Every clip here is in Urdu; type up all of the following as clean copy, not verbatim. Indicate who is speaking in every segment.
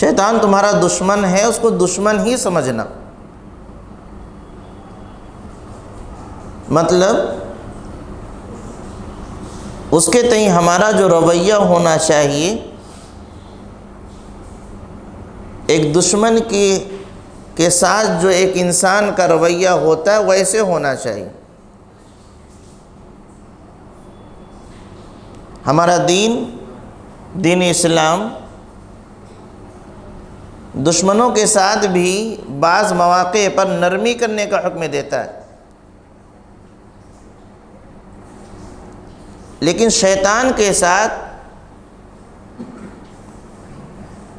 Speaker 1: شیطان تمہارا دشمن ہے، اس کو دشمن ہی سمجھنا۔ مطلب اس کے تئیں ہمارا جو رویہ ہونا چاہیے ایک دشمن کے ساتھ جو ایک انسان کا رویہ ہوتا ہے ویسے ہونا چاہیے۔ ہمارا دین اسلام دشمنوں کے ساتھ بھی بعض مواقع پر نرمی کرنے کا حکم دیتا ہے، لیکن شیطان کے ساتھ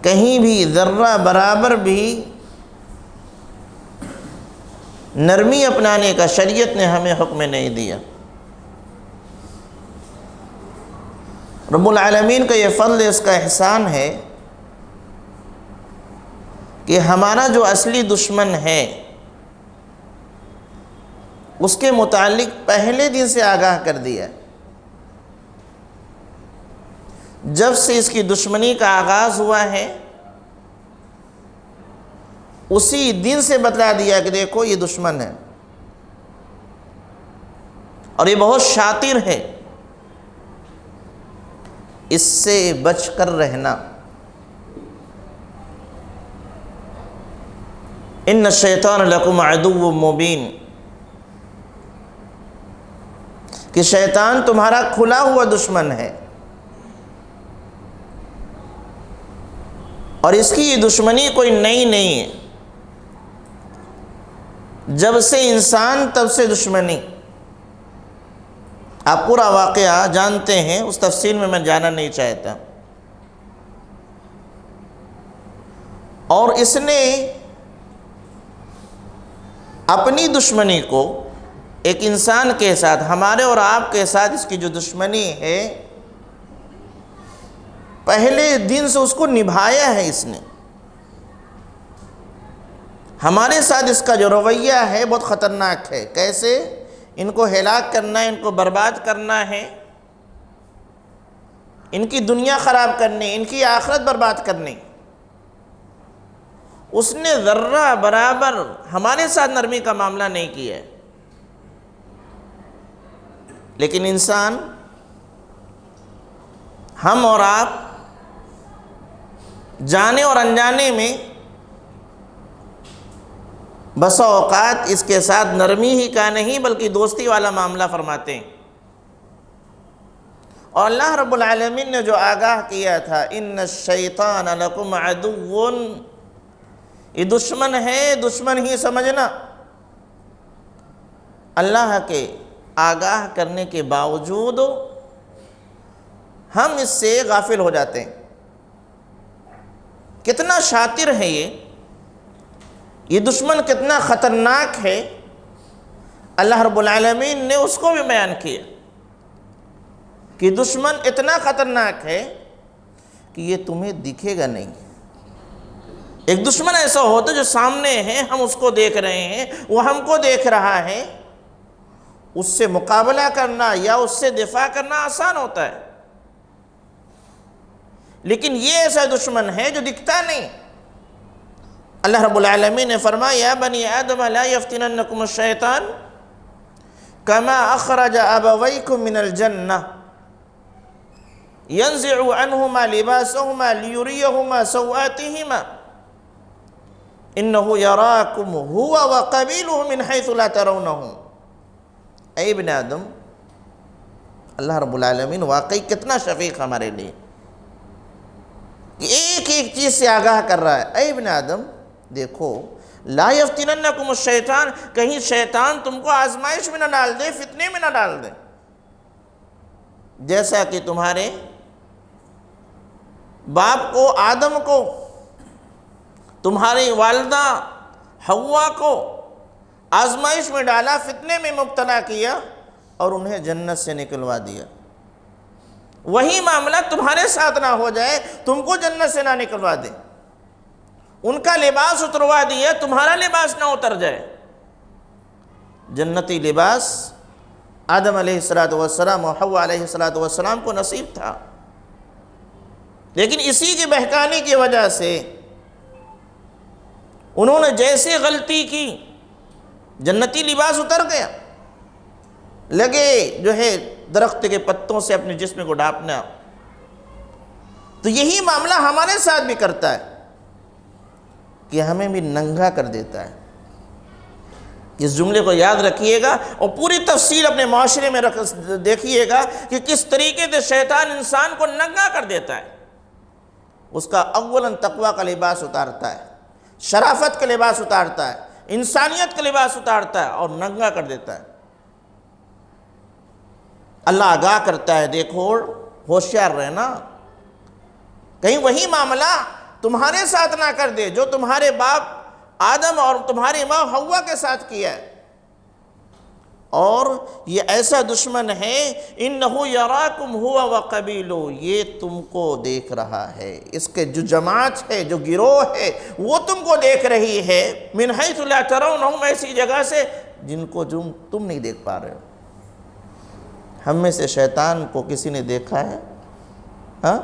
Speaker 1: کہیں بھی ذرہ برابر بھی نرمی اپنانے کا شریعت نے ہمیں حکم نہیں دیا۔ رب العالمین کا یہ فضل، اس کا احسان ہے کہ ہمارا جو اصلی دشمن ہے اس کے متعلق پہلے دن سے آگاہ کر دیا۔ جب سے اس کی دشمنی کا آغاز ہوا ہے اسی دن سے بتلا دیا کہ دیکھو یہ دشمن ہے اور یہ بہت شاطر ہے، اس سے بچ کر رہنا۔ ان الشیطان لکم عدو مبین، کہ شیطان تمہارا کھلا ہوا دشمن ہے، اور اس کی یہ دشمنی کوئی نئی نہیں ہے، جب سے انسان تب سے دشمنی۔ آپ پورا واقعہ جانتے ہیں، اس تفصیل میں جانا نہیں چاہتا۔ اور اس نے اپنی دشمنی کو ایک انسان کے ساتھ، ہمارے اور آپ کے ساتھ اس کی جو دشمنی ہے پہلے دن سے اس کو نبھایا ہے۔ اس نے ہمارے ساتھ اس کا جو رویہ ہے بہت خطرناک ہے۔ کیسے؟ ان کو ہلاک کرنا ہے، ان کو برباد کرنا ہے، ان کی دنیا خراب کرنی، ان کی آخرت برباد کرنی۔ اس نے ذرہ برابر ہمارے ساتھ نرمی کا معاملہ نہیں کیا ہے، لیکن انسان، ہم اور آپ جانے اور انجانے میں بسا اوقات اس کے ساتھ نرمی ہی کا نہیں بلکہ دوستی والا معاملہ فرماتے ہیں۔ اور اللہ رب العالمین نے جو آگاہ کیا تھا، ان الشیطان لکم عدو، یہ دشمن ہے، دشمن ہی سمجھنا۔ اللہ کے آگاہ کرنے کے باوجود ہم اس سے غافل ہو جاتے ہیں۔ کتنا شاطر ہے یہ دشمن کتنا خطرناک ہے، اللہ رب العالمین نے اس کو بھی بیان کیا کہ دشمن اتنا خطرناک ہے کہ یہ تمہیں دکھے گا نہیں۔ ایک دشمن ایسا ہوتا ہے جو سامنے ہے، ہم اس کو دیکھ رہے ہیں، وہ ہم کو دیکھ رہا ہے، اس سے مقابلہ کرنا یا اس سے دفاع کرنا آسان ہوتا ہے، لیکن یہ ایسا دشمن ہے جو دکھتا نہیں۔ اللہ رب العالمین نے فرمایا، یا بنی آدم لا یفتننکم الشیطان کما اخرج ابویکم من الجنہ ينزع عنهما لباسهما ليريهما سوآتهما انه يراكم هو وقبيله من حيث لا ترونهم۔ اے ابن آدم، اللہ رب العالمین واقعی کتنا شفیق ہمارے لیے کہ ایک ایک چیز سے آگاہ کر رہا ہے۔ اے ابن آدم دیکھو، لا یفتننکم الشیطان، کہیں شیطان تم کو آزمائش میں نہ ڈال دے، فتنے میں نہ ڈال دے، جیسا کہ تمہارے باپ کو آدم کو، تمہاری والدہ حوا کو آزمائش میں ڈالا، فتنے میں مبتلا کیا اور انہیں جنت سے نکلوا دیا۔ وہی معاملہ تمہارے ساتھ نہ ہو جائے، تم کو جنت سے نہ نکلوا دے، ان کا لباس اتروا دیا، تمہارا لباس نہ اتر جائے۔ جنتی لباس آدم علیہ السلام اور حوا علیہ السلام کو نصیب تھا، لیکن اسی کی بہکانی کی وجہ سے انہوں نے جیسے غلطی کی جنتی لباس اتر گیا، لگے جو ہے درخت کے پتوں سے اپنے جسم کو ڈھانپنا۔ تو یہی معاملہ ہمارے ساتھ بھی کرتا ہے کہ ہمیں بھی ننگا کر دیتا ہے۔ اس جملے کو یاد رکھیے گا اور پوری تفصیل اپنے معاشرے میں دیکھیے گا کہ کس طریقے سے شیطان انسان کو ننگا کر دیتا ہے۔ اس کا اولاً تقوی کا لباس اتارتا ہے، شرافت کا لباس اتارتا ہے، انسانیت کا لباس اتارتا ہے اور ننگا کر دیتا ہے۔ اللہ آگاہ کرتا ہے، دیکھو ہوشیار رہنا، کہیں وہی معاملہ تمہارے ساتھ نہ کر دے جو تمہارے باپ آدم اور تمہاری ماں حوا کے ساتھ کیا ہے۔ اور یہ ایسا دشمن ہے، انہو یراکم ہوا وقبیلو، یہ تم کو دیکھ رہا ہے، اس کے جو جماعت ہے، جو گروہ ہے، وہ تم کو دیکھ رہی ہے، من حیث لا ترونہم، ایسی جگہ سے جن کو تم نہیں دیکھ پا رہے ہو۔ ہم میں سے شیطان کو کسی نے دیکھا ہے؟ ہاں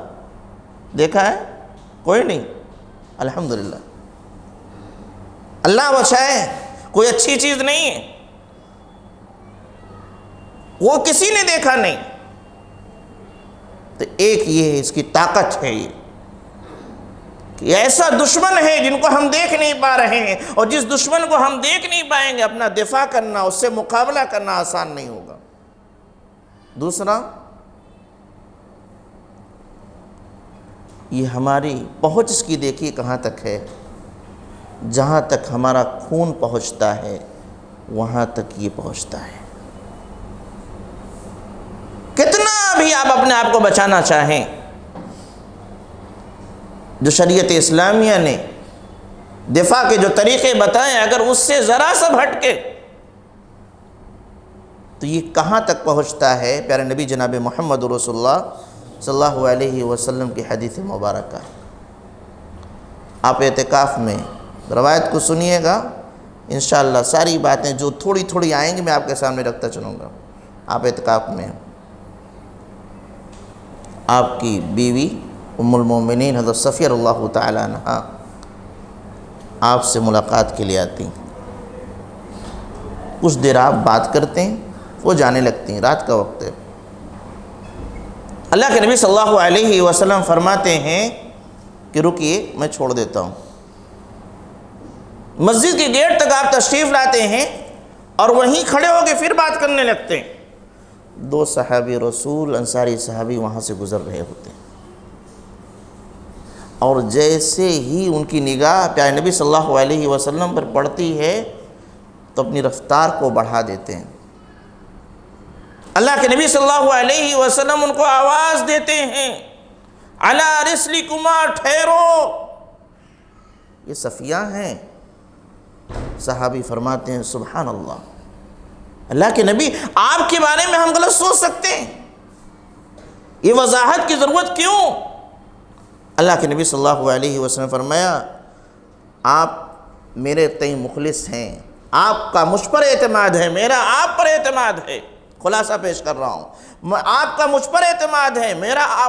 Speaker 1: دیکھا ہے؟ کوئی نہیں، الحمدللہ، اللہ بچائے، کوئی اچھی چیز نہیں ہے، وہ کسی نے دیکھا نہیں۔ تو ایک یہ ہے، اس کی طاقت ہے یہ کہ ایسا دشمن ہے جن کو ہم دیکھ نہیں پا رہے ہیں، اور جس دشمن کو ہم دیکھ نہیں پائیں گے اپنا دفاع کرنا، اس سے مقابلہ کرنا آسان نہیں ہوگا۔ دوسرا، یہ ہماری پہنچ اس کی دیکھیے کہاں تک ہے، جہاں تک ہمارا خون پہنچتا ہے وہاں تک یہ پہنچتا ہے۔ کتنا بھی آپ اپنے آپ کو بچانا چاہیں، جو شریعت اسلامیہ نے دفاع کے جو طریقے بتائیں، اگر اس سے ذرا سا ہٹ کے تو یہ کہاں تک پہنچتا ہے۔ پیارے نبی جناب محمد رسول اللہ صلی اللہ علیہ وسلم کی حدیث مبارکہ، آپ اعتکاف میں روایت کو سنیے گا، انشاءاللہ ساری باتیں جو تھوڑی تھوڑی آئیں گی میں آپ کے سامنے رکھتا چلوں گا۔ آپ اعتکاف میں آپ کی بیوی ام المومنین حضرت صفیہ رضی اللہ تعالی عنہا آپ سے ملاقات کے لیے آتی، کچھ دیر آپ بات کرتے ہیں، وہ جانے لگتی ہیں، رات کا وقت ہے۔ اللہ کے نبی صلی اللہ علیہ وسلم فرماتے ہیں کہ رکیے میں چھوڑ دیتا ہوں۔ مسجد کے گیٹ تک آپ تشریف لاتے ہیں اور وہیں کھڑے ہو کے پھر بات کرنے لگتے ہیں۔ دو صحابی رسول انصاری صحابی وہاں سے گزر رہے ہوتے ہیں، اور جیسے ہی ان کی نگاہ پیارے نبی صلی اللہ علیہ وسلم پر پڑتی ہے تو اپنی رفتار کو بڑھا دیتے ہیں۔ اللہ کے نبی صلی اللہ علیہ وسلم ان کو آواز دیتے ہیں، علی رسلکما، ٹھہرو۔ یہ صفیہ ہیں۔ صحابی فرماتے ہیں سبحان اللہ، اللہ کے نبی آپ کے بارے میں ہم غلط سوچ سکتے ہیں، یہ وضاحت کی ضرورت کیوں؟ اللہ کے نبی صلی اللہ علیہ وسلم فرمایا آپ میرے تئیں مخلص ہیں، آپ کا مجھ پر اعتماد ہے، میرا آپ پر اعتماد ہے۔ خلاصہ پیش کر رہا ہوں، آپ کا مجھ پر اعتماد ہے،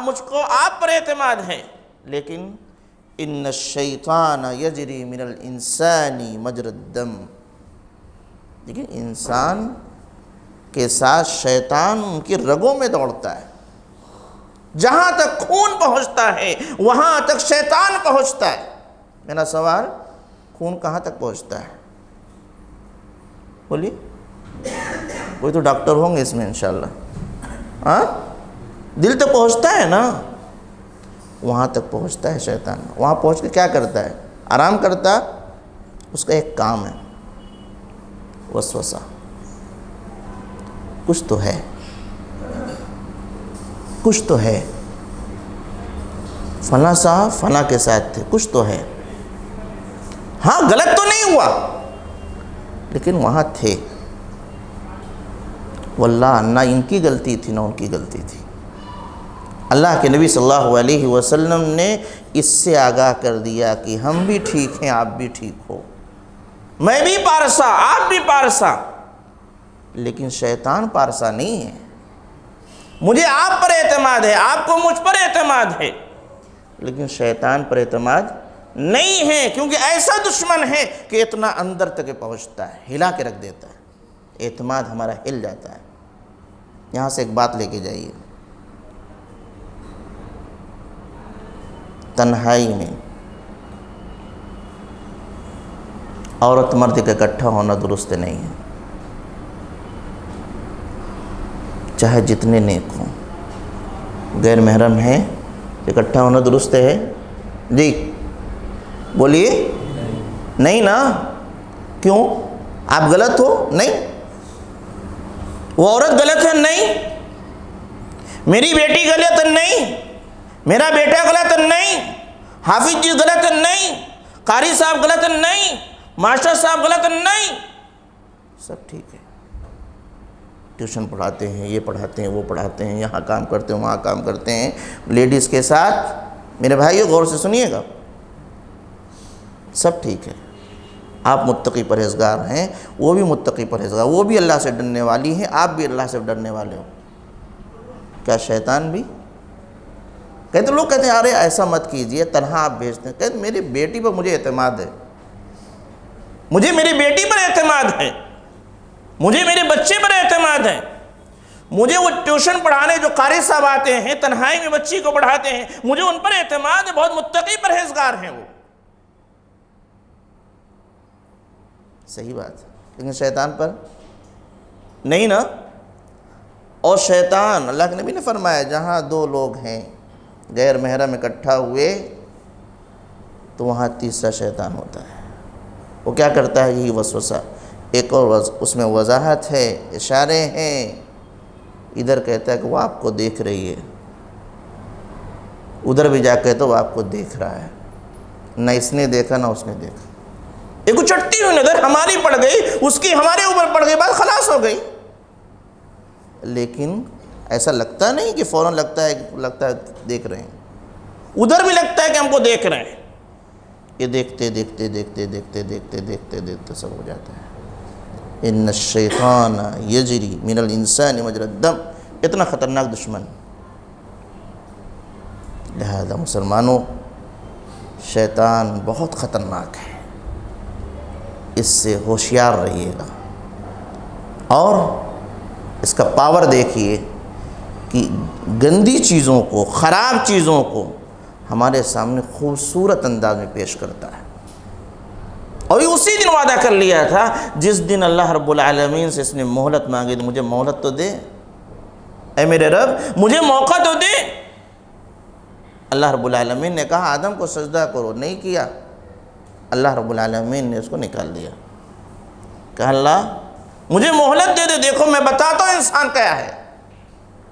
Speaker 1: مجھ کو آپ پر اعتماد ہے، لیکن ان الشیطان یجری من الانسان مجری الدم، لیکن انسان کے ساتھ شیطان ان کی رگوں میں دوڑتا ہے، جہاں تک خون پہنچتا ہے وہاں تک شیطان پہنچتا ہے۔ میرا سوال، خون کہاں تک پہنچتا ہے؟ بولیے، کوئی تو ڈاکٹر ہوں گے اس میں انشاءاللہ۔ ہاں، دل تک پہنچتا ہے نا، وہاں تک پہنچتا ہے شیطان۔ وہاں پہنچ کے کیا کرتا ہے؟ آرام کرتا، اس کا ایک کام ہے وسوسہ، کچھ تو ہے، کچھ تو ہے، فلاں صاحب فلاں کے ساتھ تھے، کچھ تو ہے، ہاں غلط تو نہیں ہوا لیکن وہاں تھے، واللہ نہ ان کی غلطی تھی نہ ان کی غلطی تھی۔ اللہ کے نبی صلی اللہ علیہ وسلم نے اس سے آگاہ کر دیا کہ ہم بھی ٹھیک ہیں، آپ بھی ٹھیک ہو، میں بھی پارسا، آپ بھی پارسا، لیکن شیطان پارسا نہیں ہے۔ مجھے آپ پر اعتماد ہے، آپ کو مجھ پر اعتماد ہے، لیکن شیطان پر اعتماد نہیں ہے، کیونکہ ایسا دشمن ہے کہ اتنا اندر تک پہنچتا ہے، ہلا کے رکھ دیتا ہے، اعتماد ہمارا ہل جاتا ہے۔ یہاں سے ایک بات لے کے جائیے، تنہائی میں عورت مرد کا اکٹھا ہونا درست نہیں ہے، چاہے جتنے نیک ہوں۔ غیر محرم ہے اکٹھا ہونا درست ہے؟ جی بولیے، نہیں نا؟ کیوں؟ آپ غلط ہو؟ نہیں۔ وہ عورت غلط ہے؟ نہیں۔ میری بیٹی غلط ہے؟ نہیں۔ میرا بیٹا غلط ہے؟ نہیں۔ حافظ جی غلط ہے؟ نہیں۔ قاری صاحب غلط ہے؟ نہیں۔ ماسٹر صاحب غلط ہے؟ نہیں۔ سب ٹھیک ہے، ٹیوشن پڑھاتے ہیں، یہ پڑھاتے ہیں، وہ پڑھاتے ہیں، یہاں کام کرتے ہیں، وہاں کام کرتے ہیں لیڈیز کے ساتھ۔ میرے بھائیو غور سے سنیے گا، سب ٹھیک ہے، آپ متقی پرہیزگار ہیں، وہ بھی متقی پرہیزگار، وہ بھی اللہ سے ڈرنے والی ہیں، آپ بھی اللہ سے ڈرنے والے ہو۔ کیا شیطان بھی کہتے، لوگ کہتے ہیں ارے ایسا مت کیجئے، تنہا آپ بھیجتے ہیں۔ کہتے میری بیٹی پر مجھے اعتماد ہے، مجھے میری بیٹی پر اعتماد ہے، مجھے میرے بچے پر اعتماد ہے، مجھے وہ ٹیوشن پڑھانے جو قاری صاحب آتے ہیں، تنہائی میں بچی کو پڑھاتے ہیں، مجھے ان پر اعتماد ہے، بہت متقی پرہیزگار ہیں وہ۔ صحیح بات ہے، لیکن شیطان پر نہیں نا۔ اور شیطان، اللہ کے نبی نے فرمایا جہاں دو لوگ ہیں غیر محرم اکٹھا ہوئے تو وہاں تیسرا شیطان ہوتا ہے۔ وہ کیا کرتا ہے؟ یہی وسوسہ، ایک اور اس میں وضاحت ہے، اشارے ہیں۔ ادھر کہتا ہے کہ وہ آپ کو دیکھ رہی ہے، ادھر بھی جا کے تو وہ آپ کو دیکھ رہا ہے، نہ اس نے دیکھا نہ اس نے دیکھا۔ ایک اچٹتی ہوئی نظر ہماری پڑ گئی، اس کی ہمارے اوپر پڑ گئی، بات خلاص ہو گئی۔ لیکن ایسا لگتا نہیں کہ فوراً لگتا ہے دیکھ رہے ہیں، ادھر بھی لگتا ہے کہ ہم کو دیکھ رہے ہیں۔ یہ دیکھتے دیکھتے دیکھتے دیکھتے دیکھتے دیکھتے دیکھتے سب ہو جاتا ہے۔ ان الشیطان یجری من الانسان مجری الدم، اتنا خطرناک دشمن۔ لہذا مسلمانوں، شیطان بہت خطرناک ہے، اس سے ہوشیار رہیے گا۔ اور اس کا پاور دیکھیے کہ گندی چیزوں کو، خراب چیزوں کو ہمارے سامنے خوبصورت انداز میں پیش کرتا ہے۔ اور یہ اسی دن وعدہ کر لیا تھا جس دن اللہ رب العالمین سے اس نے مہلت مانگی، تو مجھے مہلت تو دے، اے میرے رب مجھے موقع تو دے۔ اللہ رب العالمین نے کہا آدم کو سجدہ کرو، نہیں کیا، اللہ رب العالمین نے اس کو نکال دیا۔ کہا اللہ مجھے مہلت دے دے، دیکھو میں بتاتا ہوں انسان کیا ہے،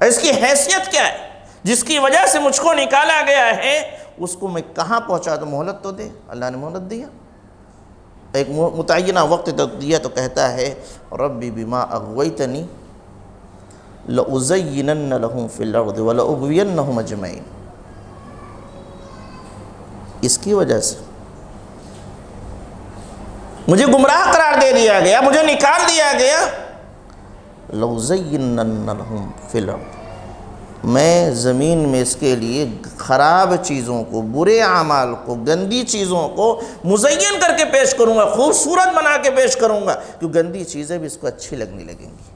Speaker 1: اس کی حیثیت کیا ہے، جس کی وجہ سے مجھ کو نکالا گیا ہے، اس کو میں کہاں پہنچا دوں، مہلت تو دے۔ اللہ نے مہلت دیا، ایک متعینہ وقت تک دیا، تو کہتا ہے ربی بما اغویتنی لأزینن لہم فی الارض ولأغوینہم اجمعین۔ اس کی وجہ سے مجھے گمراہ قرار دے دیا گیا، مجھے نکال دیا گیا۔ لأزینن لہم فی الارض، میں زمین میں اس کے لیے خراب چیزوں کو، برے اعمال کو، گندی چیزوں کو مزین کر کے پیش کروں گا، خوبصورت بنا کے پیش کروں گا، کیونکہ گندی چیزیں بھی اس کو اچھی لگنے لگیں گی،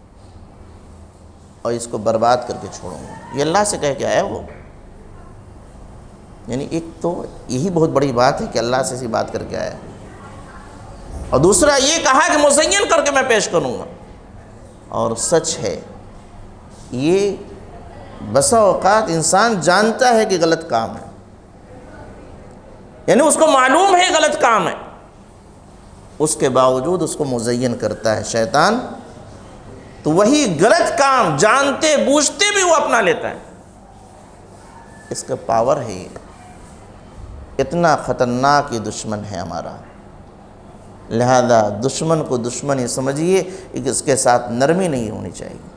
Speaker 1: اور اس کو برباد کر کے چھوڑوں گا۔ یہ اللہ سے کہہ کے آیا وہ۔ یعنی ایک تو یہی بہت بڑی بات ہے کہ اللہ سے اسی بات کر کے آیا، اور دوسرا یہ کہا کہ مزین کر کے میں پیش کروں گا۔ اور سچ ہے، یہ بسا اوقات انسان جانتا ہے کہ غلط کام ہے، یعنی اس کو معلوم ہے غلط کام ہے، اس کے باوجود اس کو مزین کرتا ہے شیطان، تو وہی غلط کام جانتے بوجھتے بھی وہ اپنا لیتا ہے۔ اس کا پاور ہے، یہ اتنا خطرناک یہ دشمن ہے ہمارا۔ لہذا دشمن کو دشمن ہی سمجھیے، اس کے ساتھ نرمی نہیں ہونی چاہیے،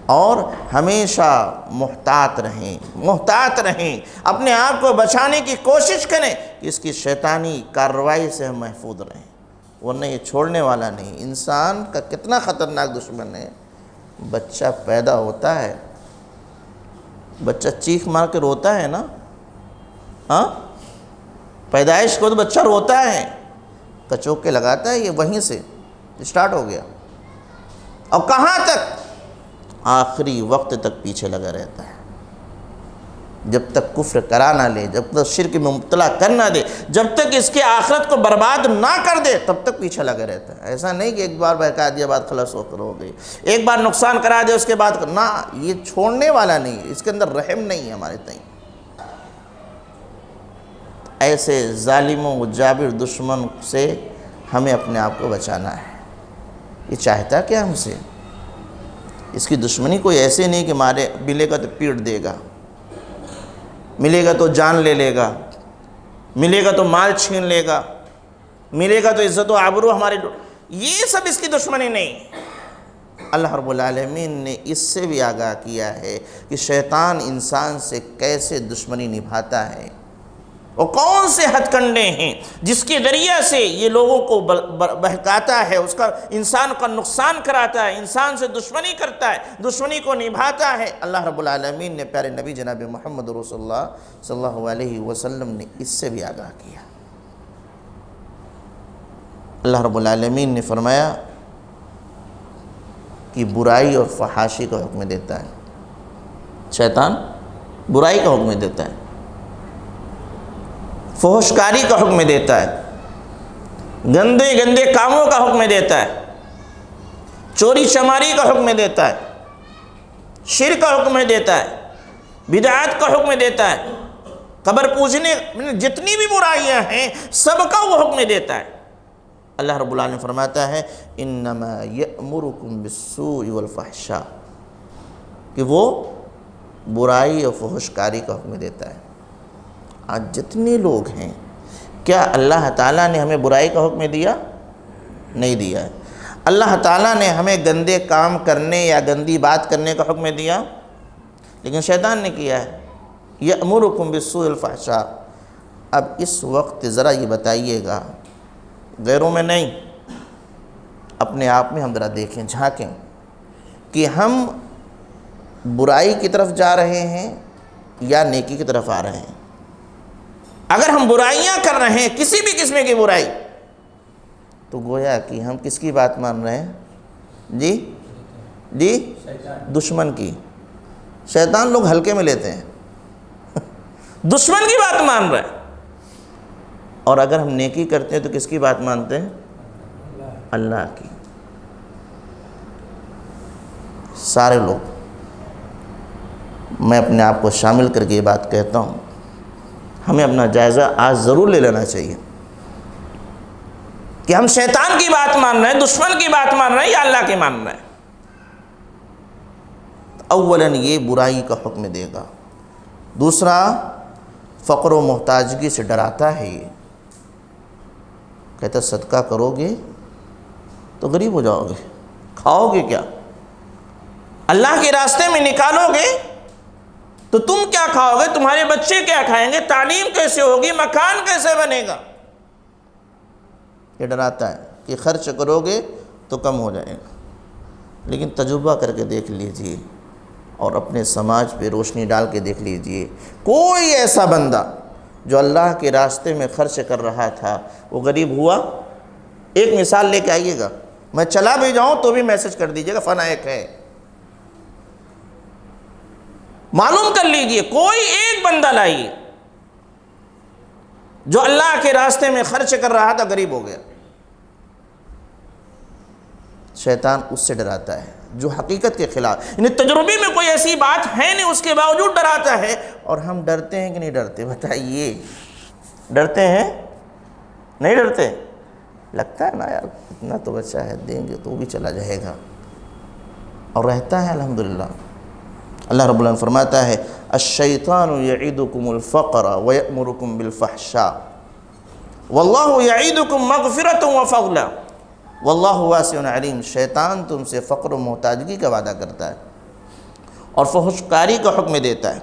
Speaker 1: اور ہمیشہ محتاط رہیں، اپنے آپ کو بچانے کی کوشش کریں کہ اس کی شیطانی کارروائی سے ہم محفوظ رہیں، ورنہ یہ چھوڑنے والا نہیں۔ انسان کا کتنا خطرناک دشمن ہے۔ بچہ پیدا ہوتا ہے، بچہ چیخ مار کے روتا ہے نا، ہاں، پیدائش کو تو بچہ روتا ہے، کچوکے لگاتا ہے، یہ وہیں سے اسٹارٹ ہو گیا، اور کہاں تک؟ آخری وقت تک پیچھے لگا رہتا ہے، جب تک کفر کرا نہ لے، جب تک شرک میں مبتلا کر نہ دے، جب تک اس کے آخرت کو برباد نہ کر دے، تب تک پیچھے لگا رہتا ہے۔ ایسا نہیں کہ ایک بار بہکا دیا بعد خلاص ہو گئی، ایک بار نقصان کرا دے اس کے بعد نہ، یہ چھوڑنے والا نہیں ہے، اس کے اندر رحم نہیں ہے ہمارے تئیں۔ ایسے ظالموں و جابر دشمن سے ہمیں اپنے آپ کو بچانا ہے۔ یہ چاہتا کیا ہم سے؟ اس کی دشمنی کوئی ایسے نہیں کہ مارے، ملے گا تو پیٹ دے گا، ملے گا تو جان لے لے گا، ملے گا تو مال چھین لے گا، ملے گا تو عزت و آبرو ہمارے، یہ سب اس کی دشمنی نہیں۔ اللہ رب العالمین نے اس سے بھی آگاہ کیا ہے کہ شیطان انسان سے کیسے دشمنی نبھاتا ہے، وہ کون سے ہتھ کنڈے ہیں جس کے ذریعہ سے یہ لوگوں کو بہکاتا ہے، اس کا انسان کا نقصان کراتا ہے، انسان سے دشمنی کرتا ہے، دشمنی کو نبھاتا ہے۔ اللہ رب العالمین نے پیارے نبی جناب محمد رسول اللہ صلی اللہ علیہ وسلم نے اس سے بھی آگاہ کیا۔ اللہ رب العالمین نے فرمایا کہ برائی اور فحاشی کا حکم دیتا ہے، شیطان برائی کا حکم دیتا ہے، فحشکاری کا حکم دیتا ہے، گندے گندے کاموں کا حکم دیتا ہے، چوری چماری کا حکم دیتا ہے، شرک کا حکم دیتا ہے، بدعات کا حکم دیتا ہے، قبر پوجنے، جتنی بھی برائیاں ہیں سب کا وہ حکم دیتا ہے۔ اللہ رب العالمین فرماتا ہے انما یأمرکم بالسوء والفحشاء، کہ وہ برائی اور فحشکاری کا حکم دیتا ہے۔ آج جتنے لوگ ہیں، کیا اللہ تعالیٰ نے ہمیں برائی کا حکم دیا؟ نہیں دیا ہے۔ اللہ تعالیٰ نے ہمیں گندے کام کرنے یا گندی بات کرنے کا حکم دیا، لیکن شیطان نے کیا ہے، یأمرکم بالسوء والفحشاء۔ اب اس وقت ذرا یہ بتائیے گا، غیروں میں نہیں، اپنے آپ میں ہم ذرا دیکھیں، جھانکیں کہ ہم برائی کی طرف جا رہے ہیں یا نیکی کی طرف آ رہے ہیں۔ اگر ہم برائیاں کر رہے ہیں، کسی بھی قسم کی برائی، تو گویا کہ ہم کس کی بات مان رہے ہیں؟ جی دشمن کی۔ شیطان لوگ ہلکے میں لیتے ہیں، دشمن کی بات مان رہے ہیں۔ اور اگر ہم نیکی کرتے ہیں تو کس کی بات مانتے ہیں؟ اللہ کی۔ سارے لوگ، میں اپنے آپ کو شامل کر کے یہ بات کہتا ہوں، ہمیں اپنا جائزہ آج ضرور لے لینا چاہیے کہ ہم شیطان کی بات مان رہے ہیں، دشمن کی بات مان رہے ہیں یا اللہ کی مان رہے ہیں۔ اولاً یہ برائی کا حکم دے گا، دوسرا فقر و محتاجگی سے ڈراتا ہے، یہ کہتا صدقہ کرو گے تو غریب ہو جاؤ گے، کھاؤ گے کیا؟ اللہ کے راستے میں نکالو گے تو تم کیا کھاؤ گے، تمہارے بچے کیا کھائیں گے، تعلیم کیسے ہوگی، مکان کیسے بنے گا؟ یہ ڈراتا ہے کہ خرچ کرو گے تو کم ہو جائے گا۔ لیکن تجربہ کر کے دیکھ لیجئے اور اپنے سماج پہ روشنی ڈال کے دیکھ لیجئے، کوئی ایسا بندہ جو اللہ کے راستے میں خرچ کر رہا تھا وہ غریب ہوا؟ ایک مثال لے کے آئیے گا، میں چلا بھی جاؤں تو بھی میسج کر دیجئے گا فنا ایک ہے، معلوم کر لیجئے، کوئی ایک بندہ لائیے جو اللہ کے راستے میں خرچ کر رہا تھا غریب ہو گیا۔ شیطان اس سے ڈراتا ہے جو حقیقت کے خلاف، یعنی تجربے میں کوئی ایسی بات ہے نہیں، اس کے باوجود ڈراتا ہے۔ اور ہم ڈرتے ہیں کہ نہیں ڈرتے؟ بتائیے، ڈرتے ہیں؟ نہیں ڈرتے؟ لگتا ہے نا یار اتنا تو بچہ ہے، دیں گے تو وہ بھی چلا جائے گا، اور رہتا ہے الحمدللہ۔ اللہ رب العالمین فرماتا ہے الشیطان یعیدکم الفقر ویأمرکم بالفحشاء واللہ یعیدکم مغفرۃ وفضلا واللہ واسع علیم۔ شیطان تم سے فقر و محتاجگی کا وعدہ کرتا ہے اور فحشکاری کا حکم دیتا ہے۔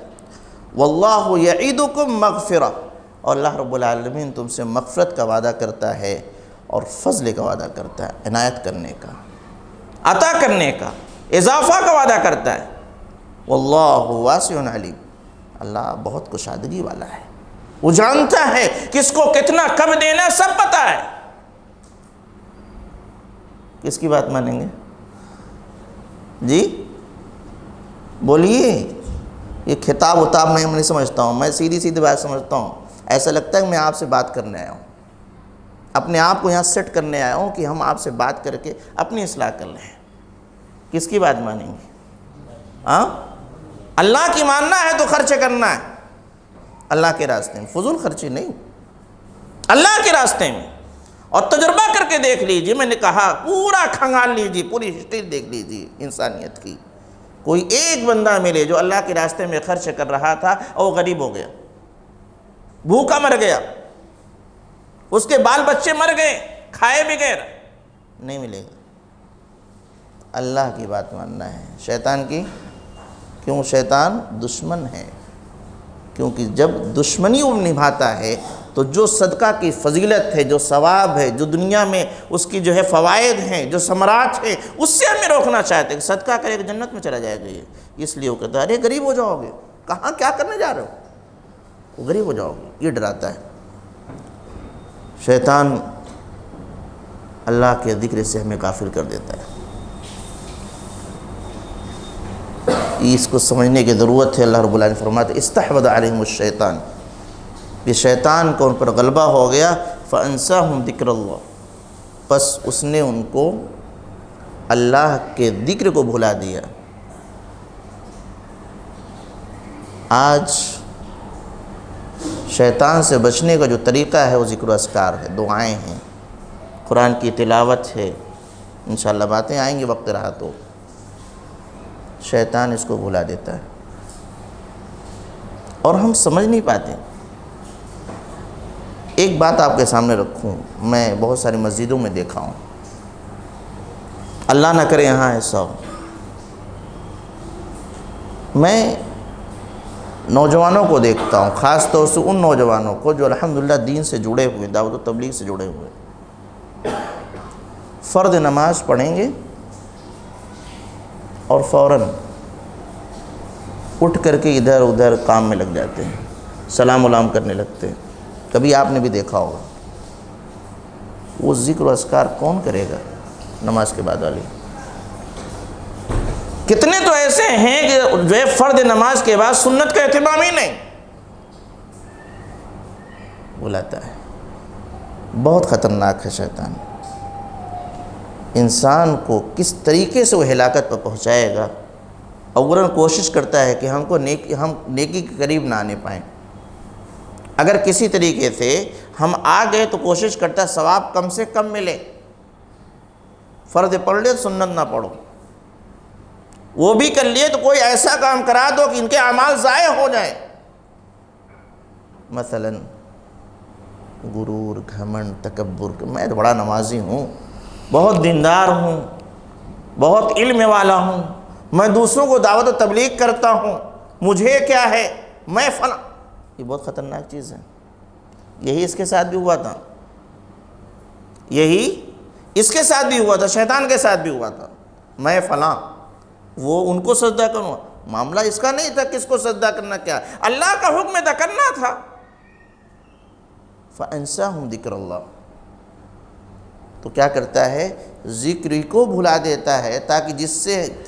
Speaker 1: واللہ یعیدکم مغفرہ، اور اللہ رب العالمین تم سے مغفرت کا وعدہ کرتا ہے اور فضل کا وعدہ کرتا ہے، عنایت کرنے کا، عطا کرنے کا، اضافہ کا وعدہ کرتا ہے۔ واللہ واسع علیم، اللہ بہت کشادگی والا ہے، وہ جانتا ہے کس کو کتنا کب دینا، سب پتہ ہے۔ کس کی بات مانیں گے؟ جی بولیے۔ یہ خطاب اتاب میں نہیں سمجھتا ہوں، میں سیدھی سیدھی بات سمجھتا ہوں۔ ایسا لگتا ہے کہ میں آپ سے بات کرنے آیا ہوں، اپنے آپ کو یہاں سیٹ کرنے آیا ہوں کہ ہم آپ سے بات کر کے اپنی اصلاح کر لیں۔ کس کی بات مانیں گے؟ ہاں، اللہ کی ماننا ہے تو خرچ کرنا ہے اللہ کے راستے میں، فضول خرچی نہیں، اللہ کے راستے میں۔ اور تجربہ کر کے دیکھ لیجئے، میں نے کہا پورا کھنگال لیجئے، پوری ہسٹری دیکھ لیجئے انسانیت کی، کوئی ایک بندہ ملے جو اللہ کے راستے میں خرچ کر رہا تھا اور وہ غریب ہو گیا، بھوکا مر گیا، اس کے بال بچے مر گئے کھائے بغیر، نہیں ملے گا۔ اللہ کی بات ماننا ہے، شیطان کی؟ کیوں؟ شیطان دشمن ہے، کیونکہ جب دشمنی وہ نبھاتا ہے تو جو صدقہ کی فضیلت ہے، جو ثواب ہے، جو دنیا میں اس کی جو ہے فوائد ہیں، جو ثمرات ہیں، اس سے ہمیں روکنا چاہتے ہیں کہ صدقہ کرے کہ جنت میں چلا جائے گا یہ، اس لیے وہ کہتا ہے ارے غریب ہو جاؤ گے، کہاں کیا کرنے جا رہے ہو، غریب ہو جاؤ گے، یہ ڈراتا ہے شیطان۔ اللہ کے ذکر سے ہمیں غافل کر دیتا ہے، اس کو سمجھنے کی ضرورت ہے۔ اللہ رب العالمین فرماتے استحوذ علیہم الشیطان، کہ شیطان کو ان پر غلبہ ہو گیا، فانساہم ذکر اللہ، پس اس نے ان کو اللہ کے ذکر کو بھلا دیا۔ آج شیطان سے بچنے کا جو طریقہ ہے وہ ذکر و اذکار ہے، دعائیں ہیں، قرآن کی تلاوت ہے، انشاءاللہ باتیں آئیں گی وقت رہا تو۔ شیطان اس کو بھلا دیتا ہے اور ہم سمجھ نہیں پاتے۔ ایک بات آپ کے سامنے رکھوں، میں بہت ساری مسجدوں میں دیکھا ہوں، اللہ نہ کرے یہاں ایسا ہو، میں نوجوانوں کو دیکھتا ہوں، خاص طور سے ان نوجوانوں کو جو الحمدللہ دین سے جڑے ہوئے، دعوت و تبلیغ سے جڑے ہوئے، فرض نماز پڑھیں گے اور فوراً اٹھ کر کے ادھر ادھر کام میں لگ جاتے ہیں، سلام علام کرنے لگتے ہیں۔ کبھی آپ نے بھی دیکھا ہوگا، وہ ذکر و اذکار کون کرے گا نماز کے بعد والی؟ کتنے تو ایسے ہیں کہ جو ہے فرض نماز کے بعد سنت کا اہتمام ہی نہیں، بلاتا ہے۔ بہت خطرناک ہے شیطان، انسان کو کس طریقے سے وہ ہلاکت پر پہنچائے گا۔ اولاً کوشش کرتا ہے کہ ہم نیکی کے قریب نہ آنے پائیں، اگر کسی طریقے سے ہم آ گئے تو کوشش کرتا ہے ثواب کم سے کم ملے، فرض پڑھ لے سنت نہ پڑھو، وہ بھی کر لیے تو کوئی ایسا کام کرا دو کہ ان کے اعمال ضائع ہو جائیں، مثلاً غرور، گھمنڈ، تکبر کہ میں تو بڑا نمازی ہوں، بہت دیندار ہوں، بہت علم والا ہوں، میں دوسروں کو دعوت و تبلیغ کرتا ہوں، مجھے کیا ہے، میں فلاں۔ یہ بہت خطرناک چیز ہے۔ یہی اس کے ساتھ بھی ہوا تھا، یہی اس کے ساتھ بھی ہوا تھا، شیطان کے ساتھ بھی ہوا تھا، میں فلاں، وہ ان کو سجدہ کروں، معاملہ اس کا نہیں تھا کس کو سجدہ کرنا، کیا اللہ کا حکم تھا، کرنا تھا۔ فَأَنسَاهُمْ ذِكْرَ اللَّهِ، تو کیا کرتا ہے، ذکر کو بھلا دیتا ہے، تاکہ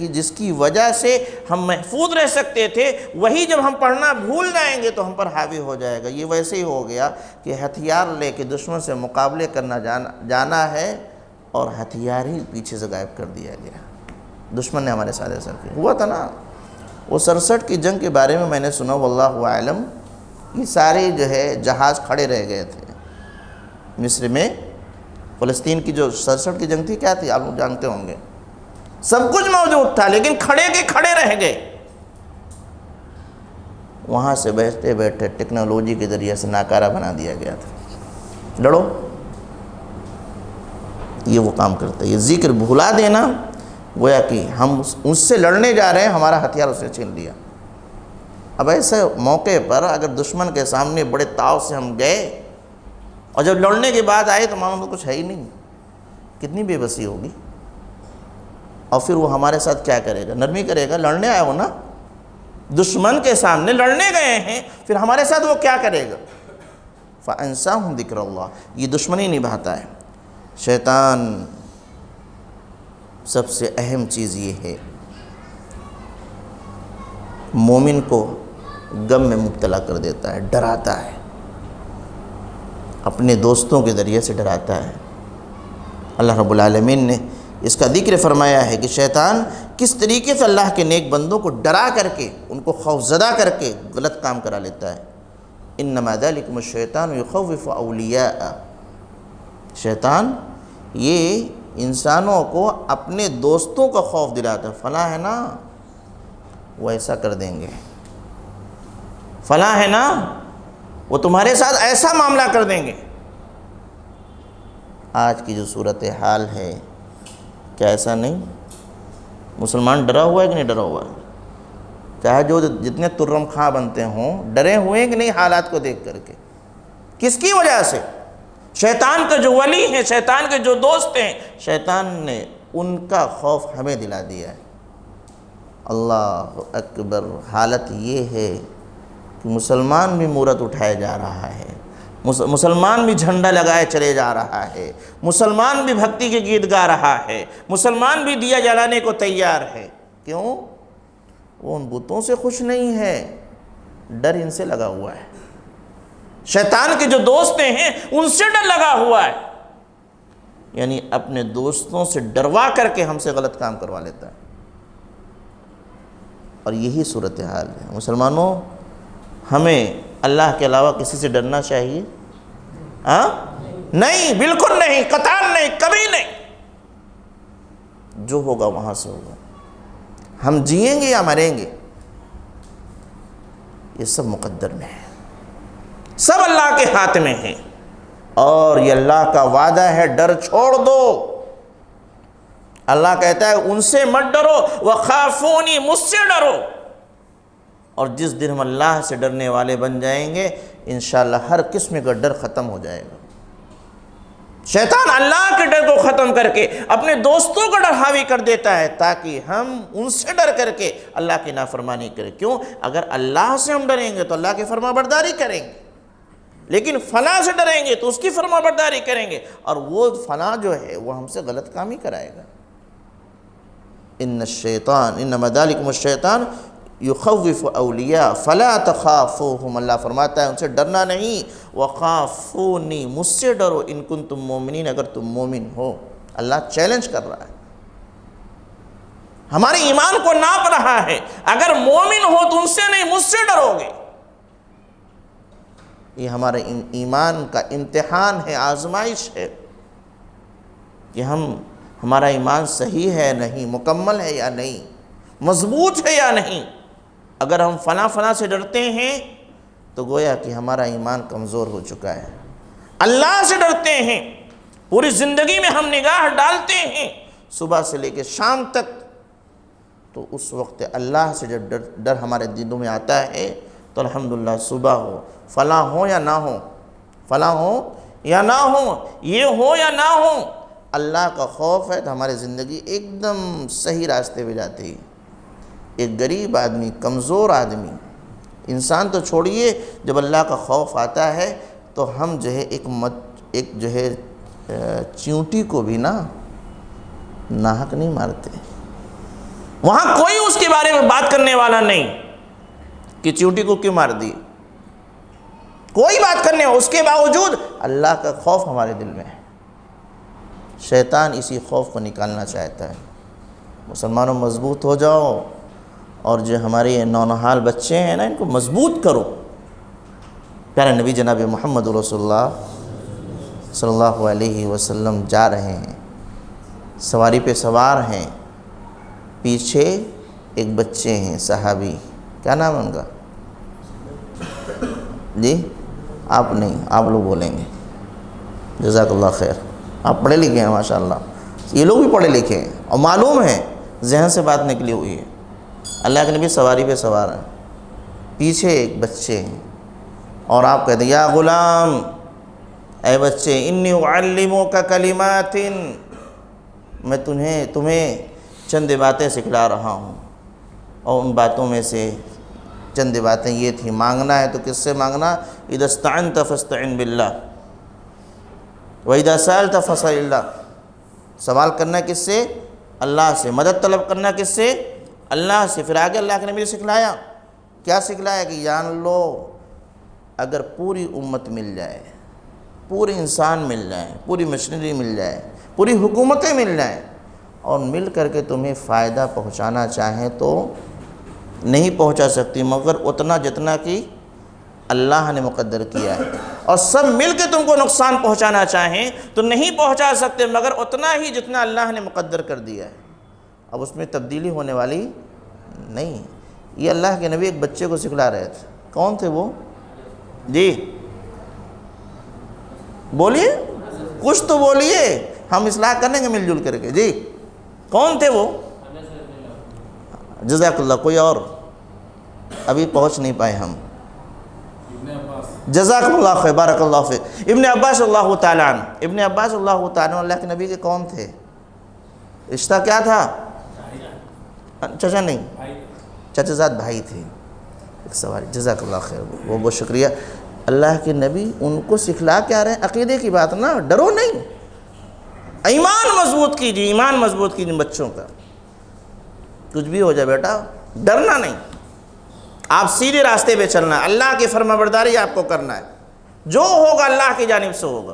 Speaker 1: جس کی وجہ سے ہم محفوظ رہ سکتے تھے، وہی جب ہم پڑھنا بھول جائیں گے تو ہم پر حاوی ہو جائے گا۔ یہ ویسے ہی ہو گیا کہ ہتھیار لے کے دشمن سے مقابلے کرنا جانا ہے اور ہتھیار ہی پیچھے سے غائب کر دیا گیا۔ دشمن نے ہمارے ساتھ ایسا کیا، ہوا تھا نا۔ وہ 67 کی جنگ کے بارے میں نے سنا، واللہ اعلم، یہ سارے جو ہے جہاز کھڑے رہ گئے تھے مصر میں۔ فلسطین کی جو 67 کی جنگ تھی کیا تھی آپ لوگ جانتے ہوں گے، سب کچھ موجود تھا لیکن کھڑے کے کھڑے رہ گئے۔ وہاں سے بیٹھتے بیٹھے ٹیکنالوجی کے ذریعے سے ناکارہ بنا دیا گیا تھا، لڑو، یہ وہ کام کرتا ہے۔ یہ ذکر بھلا دینا، گویا کہ ہم اس سے لڑنے جا رہے ہیں، ہمارا ہتھیار اسے چھین لیا۔ اب ایسے موقع پر اگر دشمن کے سامنے بڑے تاؤ سے ہم گئے اور جب لڑنے کے بعد آئے تو معلوم کچھ ہے ہی نہیں، کتنی بے بسی ہوگی۔ اور پھر وہ ہمارے ساتھ کیا کرے گا، نرمی کرے گا، لڑنے آئے ہو نا، دشمن کے سامنے لڑنے گئے ہیں، پھر ہمارے ساتھ وہ کیا کرے گا، فَأَنْسَاهُمْ ذِكْرَ اللَّهِ، یہ دشمنی نبھاتا ہے۔ شیطان سب سے اہم چیز یہ ہے، مومن کو غم میں مبتلا کر دیتا ہے، ڈراتا ہے، اپنے دوستوں کے ذریعے سے ڈراتا ہے۔ اللہ رب العالمین نے اس کا ذکر فرمایا ہے کہ شیطان کس طریقے سے اللہ کے نیک بندوں کو ڈرا کر کے، ان کو خوفزدہ کر کے غلط کام کرا لیتا ہے۔ انما ذالکم الشیطان یخوف اولیاء، شیطان یہ انسانوں کو اپنے دوستوں کا خوف دلاتا ہے، فلاں ہے نا وہ ایسا کر دیں گے، فلاں ہے نا وہ تمہارے ساتھ ایسا معاملہ کر دیں گے۔ آج کی جو صورتحال ہے، کیا ایسا نہیں؟ مسلمان ڈرا ہوا ہے کہ نہیں ڈرا ہوا ہے؟ چاہے جو جتنے ترم خواہ بنتے ہوں، ڈرے ہوئے ہیں کہ نہیں حالات کو دیکھ کر کے؟ کس کی وجہ سے؟ شیطان کا جو ولی ہیں، شیطان کے جو دوست ہیں، شیطان نے ان کا خوف ہمیں دلا دیا ہے۔ اللہ اکبر، حالت یہ ہے کہ مسلمان بھی مورت اٹھائے جا رہا ہے، مسلمان بھی جھنڈا لگائے چلے جا رہا ہے، مسلمان بھی بھکتی کے گیت گا رہا ہے، مسلمان بھی دیا جلانے کو تیار ہے۔ کیوں؟ وہ ان بتوں سے خوش نہیں ہے، ڈر ان سے لگا ہوا ہے۔ شیطان کے جو دوست ہیں ان سے ڈر لگا ہوا ہے، یعنی اپنے دوستوں سے ڈروا کر کے ہم سے غلط کام کروا لیتا ہے۔ اور یہی صورتحال ہے۔ مسلمانوں، ہمیں اللہ کے علاوہ کسی سے ڈرنا چاہیے؟ نہیں، بالکل نہیں، قطعاً نہیں، کبھی نہیں۔ جو ہوگا وہاں سے ہوگا، ہم جئیں گے یا مریں گے، یہ سب مقدر میں ہے، سب اللہ کے ہاتھ میں ہے۔ اور یہ اللہ کا وعدہ ہے، ڈر چھوڑ دو۔ اللہ کہتا ہے ان سے مت ڈرو، وَخَافُونِي، مجھ سے ڈرو۔ اور جس دن ہم اللہ سے ڈرنے والے بن جائیں گے، انشاءاللہ ہر قسم کا ڈر ختم ہو جائے گا۔ شیطان اللہ کے ڈر کو ختم کر کے اپنے دوستوں کو ڈر حاوی کر دیتا ہے، تاکہ ہم ان سے ڈر کر کے اللہ کی نافرمانی کریں۔ کیوں؟ اگر اللہ سے ہم ڈریں گے تو اللہ کی فرما برداری کریں گے، لیکن فلاں سے ڈریں گے تو اس کی فرما برداری کریں گے، اور وہ فلاں جو ہے وہ ہم سے غلط کام ہی کرائے گا۔ انما ذالکم الشیطان یخوف اولیاء فلا تخافوہم، اللہ فرماتا ہے ان سے ڈرنا نہیں، وخافونی، مجھ سے ڈرو، ان کنتم مومنین، اگر تم مومن ہو۔ اللہ چیلنج کر رہا ہے، ہمارے ایمان کو ناپ رہا ہے، اگر مومن ہو تو ان سے نہیں، مجھ سے ڈرو گے۔ یہ ہمارے ایمان کا امتحان ہے، آزمائش ہے کہ ہمارا ایمان صحیح ہے نہیں، مکمل ہے یا نہیں، مضبوط ہے یا نہیں۔ اگر ہم فلاں سے ڈرتے ہیں تو گویا کہ ہمارا ایمان کمزور ہو چکا ہے۔ اللہ سے ڈرتے ہیں، پوری زندگی میں ہم نگاہ ڈالتے ہیں صبح سے لے کے شام تک، تو اس وقت اللہ سے جب ڈر ہمارے دلوں میں آتا ہے تو الحمدللہ، صبح ہو، فلاں ہو یا نہ ہو، فلاں ہو یا نہ ہو، یہ ہو یا نہ ہو، اللہ کا خوف ہے تو ہماری زندگی ایک دم صحیح راستے پہ جاتی ہے۔ ایک غریب آدمی، کمزور آدمی، انسان تو چھوڑیے، جب اللہ کا خوف آتا ہے تو ہم جو ہے ایک جو ہے چیونٹی کو بھی ناحق نہیں مارتے۔ وہاں کوئی اس کے بارے میں بات کرنے والا نہیں کہ چیونٹی کو کیوں مار دی، کوئی بات کرنے، اس کے باوجود اللہ کا خوف ہمارے دل میں ہے۔ شیطان اسی خوف کو نکالنا چاہتا ہے۔ مسلمانوں، مضبوط ہو جاؤ، اور جو ہمارے نونہال بچے ہیں نا، ان کو مضبوط کرو۔ پیارے نبی جناب محمد رسول اللہ صلی اللہ علیہ وسلم جا رہے ہیں، سواری پہ سوار ہیں، پیچھے ایک بچے ہیں صحابی، کیا نام ہے ان کا؟ جی آپ نہیں، آپ لوگ بولیں گے، جزاک اللہ خیر، آپ پڑھے لکھے ہیں ماشاءاللہ، یہ لوگ بھی پڑھے لکھے ہیں اور معلوم ہے، ذہن سے بات نکلی ہوئی ہے۔ اللہ کے نبی سواری پہ سوار ہیں، پیچھے ایک بچے ہیں، اور آپ کہتے ہیں یا غلام، اے بچے، انی اعلمک کلمات، میں تمہیں چند باتیں سکھلا رہا ہوں، اور ان باتوں میں سے چند باتیں یہ تھیں. مانگنا ہے تو کس سے مانگنا؟ اذا استعنت فاستعن باللہ واذا سألت فاسأل اللہ. سوال کرنا کس سے؟ اللہ سے. مدد طلب کرنا کس سے؟ اللہ سے. پھر آگے اللہ کے نبی نے سکھلایا، کیا سکھلایا؟ کہ جان لو اگر پوری امت مل جائے، پورے انسان مل جائیں، پوری مشینری مل جائے، پوری حکومتیں مل جائیں اور مل کر کے تمہیں فائدہ پہنچانا چاہیں تو نہیں پہنچا سکتی مگر اتنا جتنا کہ اللہ نے مقدر کیا ہے. اور سب مل کے تم کو نقصان پہنچانا چاہیں تو نہیں پہنچا سکتے مگر اتنا ہی جتنا اللہ نے مقدر کر دیا ہے. اب اس میں تبدیلی ہونے والی نہیں. یہ اللہ کے نبی ایک بچے کو سکھلا رہے تھے. کون تھے وہ؟ جی بولیے، کچھ تو بولیے، ہم اصلاح کریں گے مل جل کر کے. جی کون تھے وہ؟ جزاک اللہ. کوئی اور؟ ابھی پہنچ نہیں پائے ہم. جزاک اللہ خیر، بارک اللہ فیک. ابن عباس اللہ تعالیٰ عنہ. ابن عباس اللہ تعالیٰ عنہ اللہ کے نبی کے کون تھے؟ رشتہ کیا تھا؟ چچا نہیں، چچا زاد بھائی تھے. ایک سوال. جزاک اللہ خیر، وہ بہت شکریہ. اللہ کے نبی ان کو سکھلا کے آ رہے ہیں عقیدے کی بات نا. ڈرو نہیں، ایمان مضبوط کیجیے، ایمان مضبوط کیجیے بچوں کا. کچھ بھی ہو جائے بیٹا ڈرنا نہیں، آپ سیدھے راستے پہ چلنا ہے. اللہ کی فرما برداری آپ کو کرنا ہے. جو ہوگا اللہ کی جانب سے ہوگا.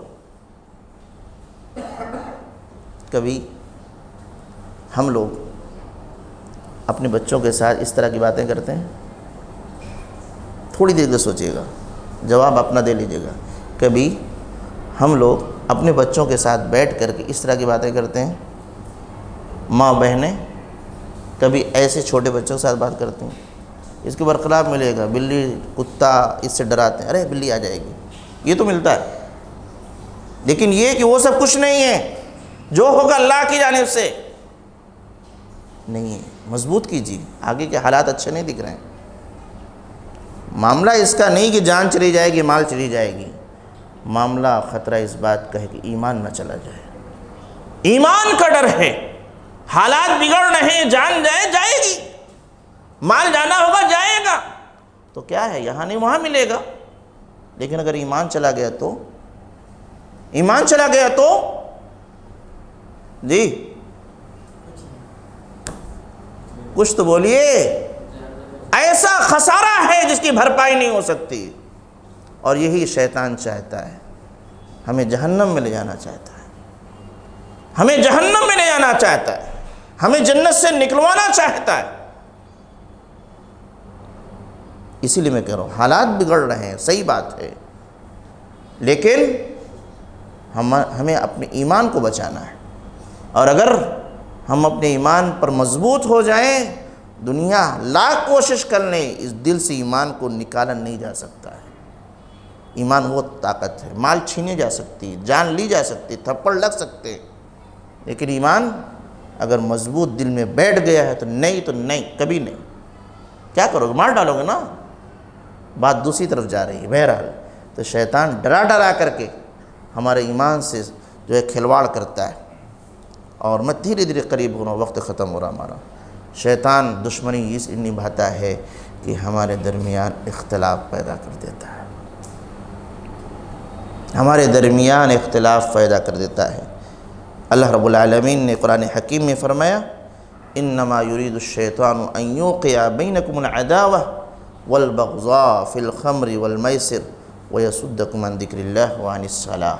Speaker 1: کبھی ہم لوگ اپنے بچوں کے ساتھ اس طرح کی باتیں کرتے ہیں؟ تھوڑی دیر کے سوچئے گا، جواب اپنا دے لیجئے گا. کبھی ہم لوگ اپنے بچوں کے ساتھ بیٹھ کر کے اس طرح کی باتیں کرتے ہیں؟ ماں بہنیں کبھی ایسے چھوٹے بچوں کے ساتھ بات کرتی ہیں؟ اس کے برخلاف ملے گا بلی کتا اس سے ڈراتے ہیں، ارے بلی آ جائے گی، یہ تو ملتا ہے. لیکن یہ کہ وہ سب کچھ نہیں ہے، جو ہوگا اللہ کی جانب سے نہیں ہے. مضبوط کیجیے، آگے کے حالات اچھے نہیں دکھ رہے ہیں. معاملہ اس کا نہیں کہ جان چلی جائے گی، مال چلی جائے گی. معاملہ خطرہ اس بات کا ہے کہ ایمان نہ چلا جائے. ایمان کا ڈر ہے. حالات بگڑ رہے ہیں، جان جائے گی، مال جانا ہوگا جائے گا تو کیا ہے، یہاں نہیں وہاں ملے گا. لیکن اگر ایمان چلا گیا تو، ایمان چلا گیا تو جی کچھ تو بولیے. ایسا خسارہ ہے جس کی بھرپائی نہیں ہو سکتی. اور یہی شیطان چاہتا ہے، ہمیں جہنم میں لے جانا چاہتا ہے، ہمیں جہنم میں لے جانا چاہتا ہے، ہمیں جنت سے نکلوانا چاہتا ہے. اسی لیے میں کہہ رہا ہوں حالات بگڑ رہے ہیں، صحیح بات ہے، لیکن ہمیں اپنے ایمان کو بچانا ہے. اور اگر ہم اپنے ایمان پر مضبوط ہو جائیں، دنیا لاکھ کوشش کر لیں، اس دل سے ایمان کو نکالا نہیں جا سکتا ہے. ایمان وہ طاقت ہے. مال چھینے جا سکتی، جان لی جا سکتی، تھپڑ لگ سکتے، لیکن ایمان اگر مضبوط دل میں بیٹھ گیا ہے تو نہیں، کبھی نہیں. کیا کرو گے؟ مار ڈالو گے نا. بات دوسری طرف جا رہی ہے. بہرحال تو شیطان ڈرا کر کے ہمارے ایمان سے جو ہے کھلواڑ کرتا ہے. اور میں دھیرے دھیرے قریب ہو رہا ہوں، وقت ختم ہو رہا ہمارا. شیطان دشمنی اس نبھاتا ہے کہ ہمارے درمیان اختلاف پیدا کر دیتا ہے، ہمارے درمیان اختلاف پیدا کر دیتا ہے. اللہ رب العالمین نے قرآن حکیم میں فرمایا انما یرید الشیطان ان یوقع بینکم العداوہ والبغضاء فی الخمر والمیسر ویصدکم عن ذکر اللہ وعن الصلاۃ.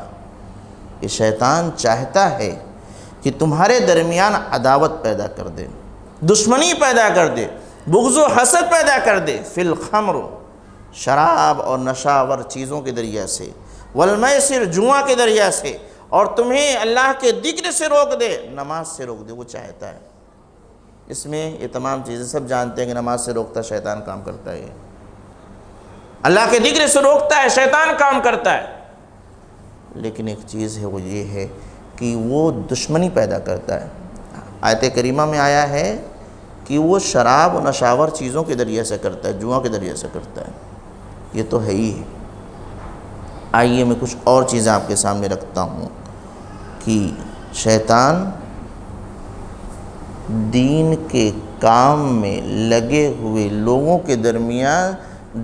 Speaker 1: یہ شیطان چاہتا ہے کہ تمہارے درمیان عداوت پیدا کر دے، دشمنی پیدا کر دے، بغض و حسد پیدا کر دے. فی الخمر، شراب اور نشاور چیزوں کے ذریعہ سے، والمیسر، جوا کے ذریعہ سے، اور تمہیں اللہ کے ذکر سے روک دے، نماز سے روک دے. وہ چاہتا ہے. اس میں یہ تمام چیزیں سب جانتے ہیں کہ نماز سے روکتا شیطان کام کرتا ہے، اللہ کے ذکر سے روکتا ہے شیطان کام کرتا ہے. لیکن ایک چیز ہے، وہ یہ ہے کہ وہ دشمنی پیدا کرتا ہے. آیت کریمہ میں آیا ہے کہ وہ شراب و نشاور چیزوں کے ذریعے سے کرتا ہے، جوا کے ذریعے سے کرتا ہے. یہ تو ہے ہی ہے. آئیے میں کچھ اور چیزیں آپ کے سامنے رکھتا ہوں کہ شیطان دین کے کام میں لگے ہوئے لوگوں کے درمیان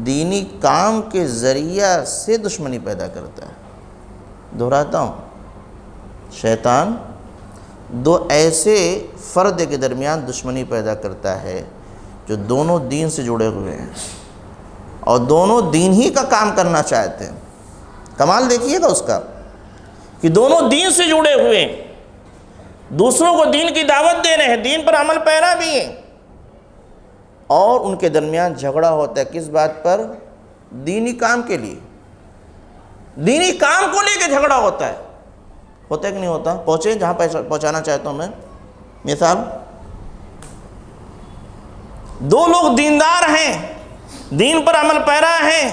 Speaker 1: دینی کام کے ذریعہ سے دشمنی پیدا کرتا ہے۔ دہراتا ہوں، شیطان دو ایسے فرد کے درمیان دشمنی پیدا کرتا ہے جو دونوں دین سے جڑے ہوئے ہیں اور دونوں دین ہی کا کام کرنا چاہتے ہیں۔ کمال دیکھیے گا اس کا کہ دونوں دین سے جڑے ہوئے ہیں، دوسروں کو دین کی دعوت دے رہے ہیں، دین پر عمل پیرا بھی ہیں، اور ان کے درمیان جھگڑا ہوتا ہے۔ کس بات پر؟ دینی کام کے لیے، دینی کام کو لے کے جھگڑا ہوتا ہے کہ نہیں ہوتا؟ پہنچے جہاں پہنچانا چاہتا ہوں میں۔ مثال، دو لوگ دیندار ہیں، دین پر عمل پیرا ہیں،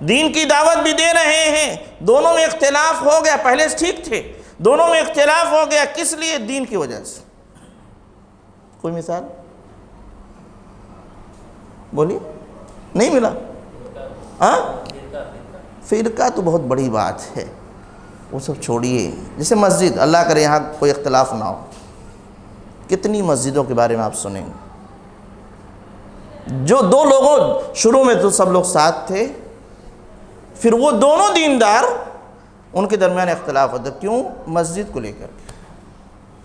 Speaker 1: دین کی دعوت بھی دے رہے ہیں، دونوں میں اختلاف ہو گیا، پہلے سے ٹھیک تھے، دونوں میں اختلاف ہو گیا، کس لیے؟ دین کی وجہ سے۔ کوئی مثال بولیے؟ نہیں ملا؟ فرقہ تو بہت بڑی بات ہے، وہ سب چھوڑیے۔ جیسے مسجد، اللہ کرے یہاں کوئی اختلاف نہ ہو، کتنی مسجدوں کے بارے میں آپ سنیں گے جو دو لوگوں، شروع میں تو سب لوگ ساتھ تھے، پھر وہ دونوں دیندار، ان کے درمیان اختلاف ہوتا ہے۔ کیوں؟ مسجد کو لے کر کے،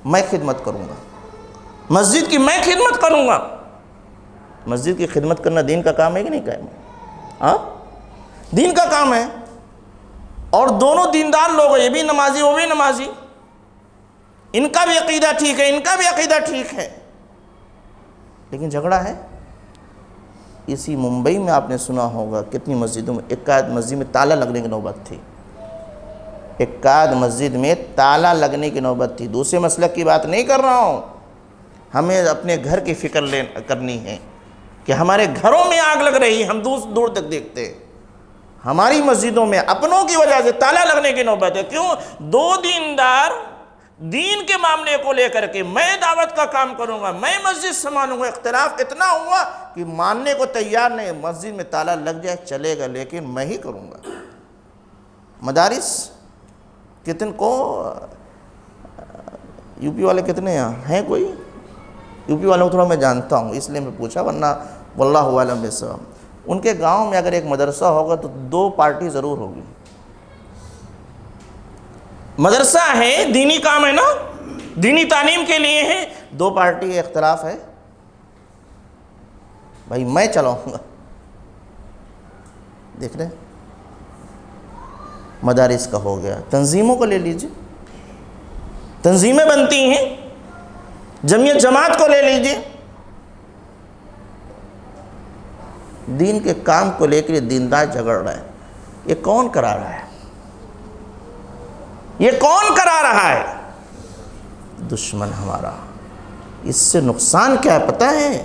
Speaker 1: میں خدمت کروں گا، مسجد کی میں خدمت کروں گا۔ مسجد کی خدمت کرنا دین کا کام ہے کہ نہیں کام؟ دین کا کام ہے، اور دونوں دیندار لوگ ہیں، یہ بھی نمازی وہ بھی نمازی، ان کا بھی عقیدہ ٹھیک ہے ان کا بھی عقیدہ ٹھیک ہے، لیکن جھگڑا ہے۔ اسی ممبئی میں آپ نے سنا ہوگا کتنی مسجدوں میں ایک آدھ مسجد میں تالا لگنے کی نوبت تھی، ایک آدھ مسجد میں تالا لگنے کی نوبت تھی۔ دوسرے مسلک کی بات نہیں کر رہا ہوں، ہمیں اپنے گھر کی فکر کرنی ہے کہ ہمارے گھروں میں آگ لگ رہی ہے، ہم دور دور تک دیکھتے ہیں، ہماری مسجدوں میں اپنوں کی وجہ سے تالا لگنے کی نوبت ہے۔ کیوں؟ دو دیندار دین کے معاملے کو لے کر کے، میں دعوت کا کام کروں گا، میں مسجد سنبھالوں گا، اختلاف اتنا ہوا کہ ماننے کو تیار نہیں، مسجد میں تالا لگ جائے چلے گا لیکن میں ہی کروں گا۔ مدارس کتن کو، یو پی والے کتنے ہیں کوئی؟ یو پی والوں کو تھوڑا میں جانتا ہوں اس لیے میں پوچھا، ورنہ واللہ عالم بالصواب۔ ان کے گاؤں میں اگر ایک مدرسہ ہوگا تو دو پارٹی ضرور ہوگی۔ مدرسہ ہے، دینی کام ہے نا، دینی تعلیم کے لیے ہے، دو پارٹی اختلاف ہے، بھائی میں چلاؤں گا۔ دیکھ رہے مدارس کا ہو گیا، تنظیموں کو لے لیجئے، تنظیمیں بنتی ہیں، جمعیت جماعت کو لے لیجئے، دین کے کام کو لے کے دیندار جھگڑ رہا ہے۔ یہ کون کرا رہا ہے؟ یہ کون کرا رہا ہے؟ دشمن ہمارا۔ اس سے نقصان کیا ہے پتہ ہے؟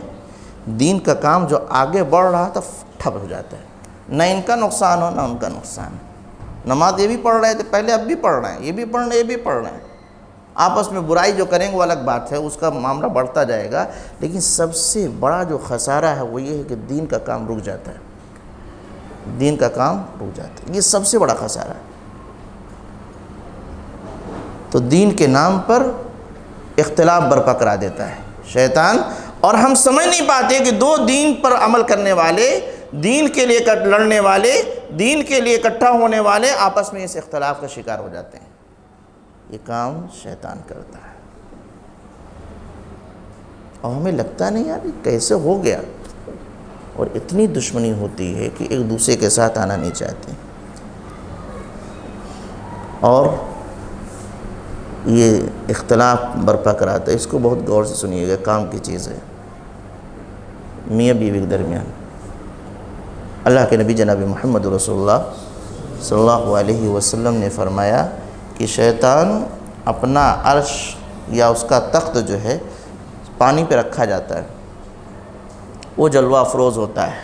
Speaker 1: دین کا کام جو آگے بڑھ رہا تھا ٹھپ ہو جاتا ہے، نہ ان کا نقصان ہو نہ ان کا نقصان۔ نماز یہ بھی پڑھ رہے تھے پہلے، اب بھی پڑھ رہے ہیں، یہ بھی پڑھ رہے ہیں یہ بھی پڑھ رہے ہیں، آپس میں برائی جو کریں گے وہ الگ بات ہے، اس کا معاملہ بڑھتا جائے گا، لیکن سب سے بڑا جو خسارہ ہے وہ یہ ہے کہ دین کا کام رک جاتا ہے، دین کا کام رک جاتا ہے، یہ سب سے بڑا خسارہ ہے۔ تو دین کے نام پر اختلاف برپا کرا دیتا ہے شیطان، اور ہم سمجھ نہیں پاتے کہ دو دین پر عمل کرنے والے، دین کے لیے لڑنے والے، دین کے لیے اکٹھا ہونے والے آپس میں اس اختلاف کا شکار ہو جاتے ہیں۔ یہ کام شیطان کرتا ہے، اور ہمیں لگتا نہیں یار کیسے ہو گیا، اور اتنی دشمنی ہوتی ہے کہ ایک دوسرے کے ساتھ آنا نہیں چاہتے۔ اور یہ اختلاف برپا کراتا ہے، اس کو بہت غور سے سنیے گا، کام کی چیز ہے۔ میاں بیوی کے درمیان اللہ کے نبی جناب محمد رسول اللہ صلی اللہ علیہ وسلم نے فرمایا کہ شیطان اپنا عرش یا اس کا تخت جو ہے پانی پہ رکھا جاتا ہے، وہ جلوہ افروز ہوتا ہے،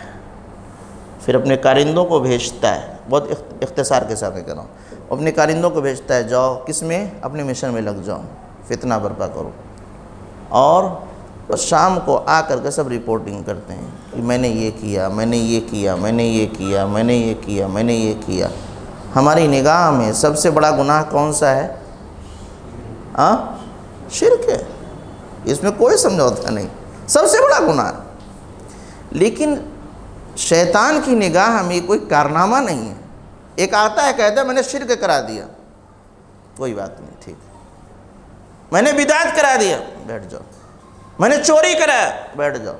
Speaker 1: پھر اپنے کارندوں کو بھیجتا ہے، بہت اختصار کے ساتھ کہہ رہا ہوں، اپنے کارندوں کو بھیجتا ہے، جاؤ کس میں؟ اپنے مشن میں لگ جاؤ، فتنہ برپا کرو، اور شام کو آ کر کے سب رپورٹنگ کرتے ہیں کہ میں نے یہ کیا، میں نے یہ کیا، میں نے یہ کیا، میں نے یہ کیا، میں نے یہ کیا۔ ہماری نگاہ میں سب سے بڑا گناہ کون سا ہے؟ شرک ہے۔ اس میں کوئی سمجھوتا نہیں، سب سے بڑا گناہ۔ لیکن شیطان کی نگاہ میں کوئی کارنامہ نہیں ہے۔ ایک آتا ہے کہتا ہے میں نے شرک کرا دیا، کوئی بات نہیں، ٹھیک، میں نے بدعت کرا دیا، بیٹھ جاؤ، میں نے چوری کرایا، بیٹھ جاؤ،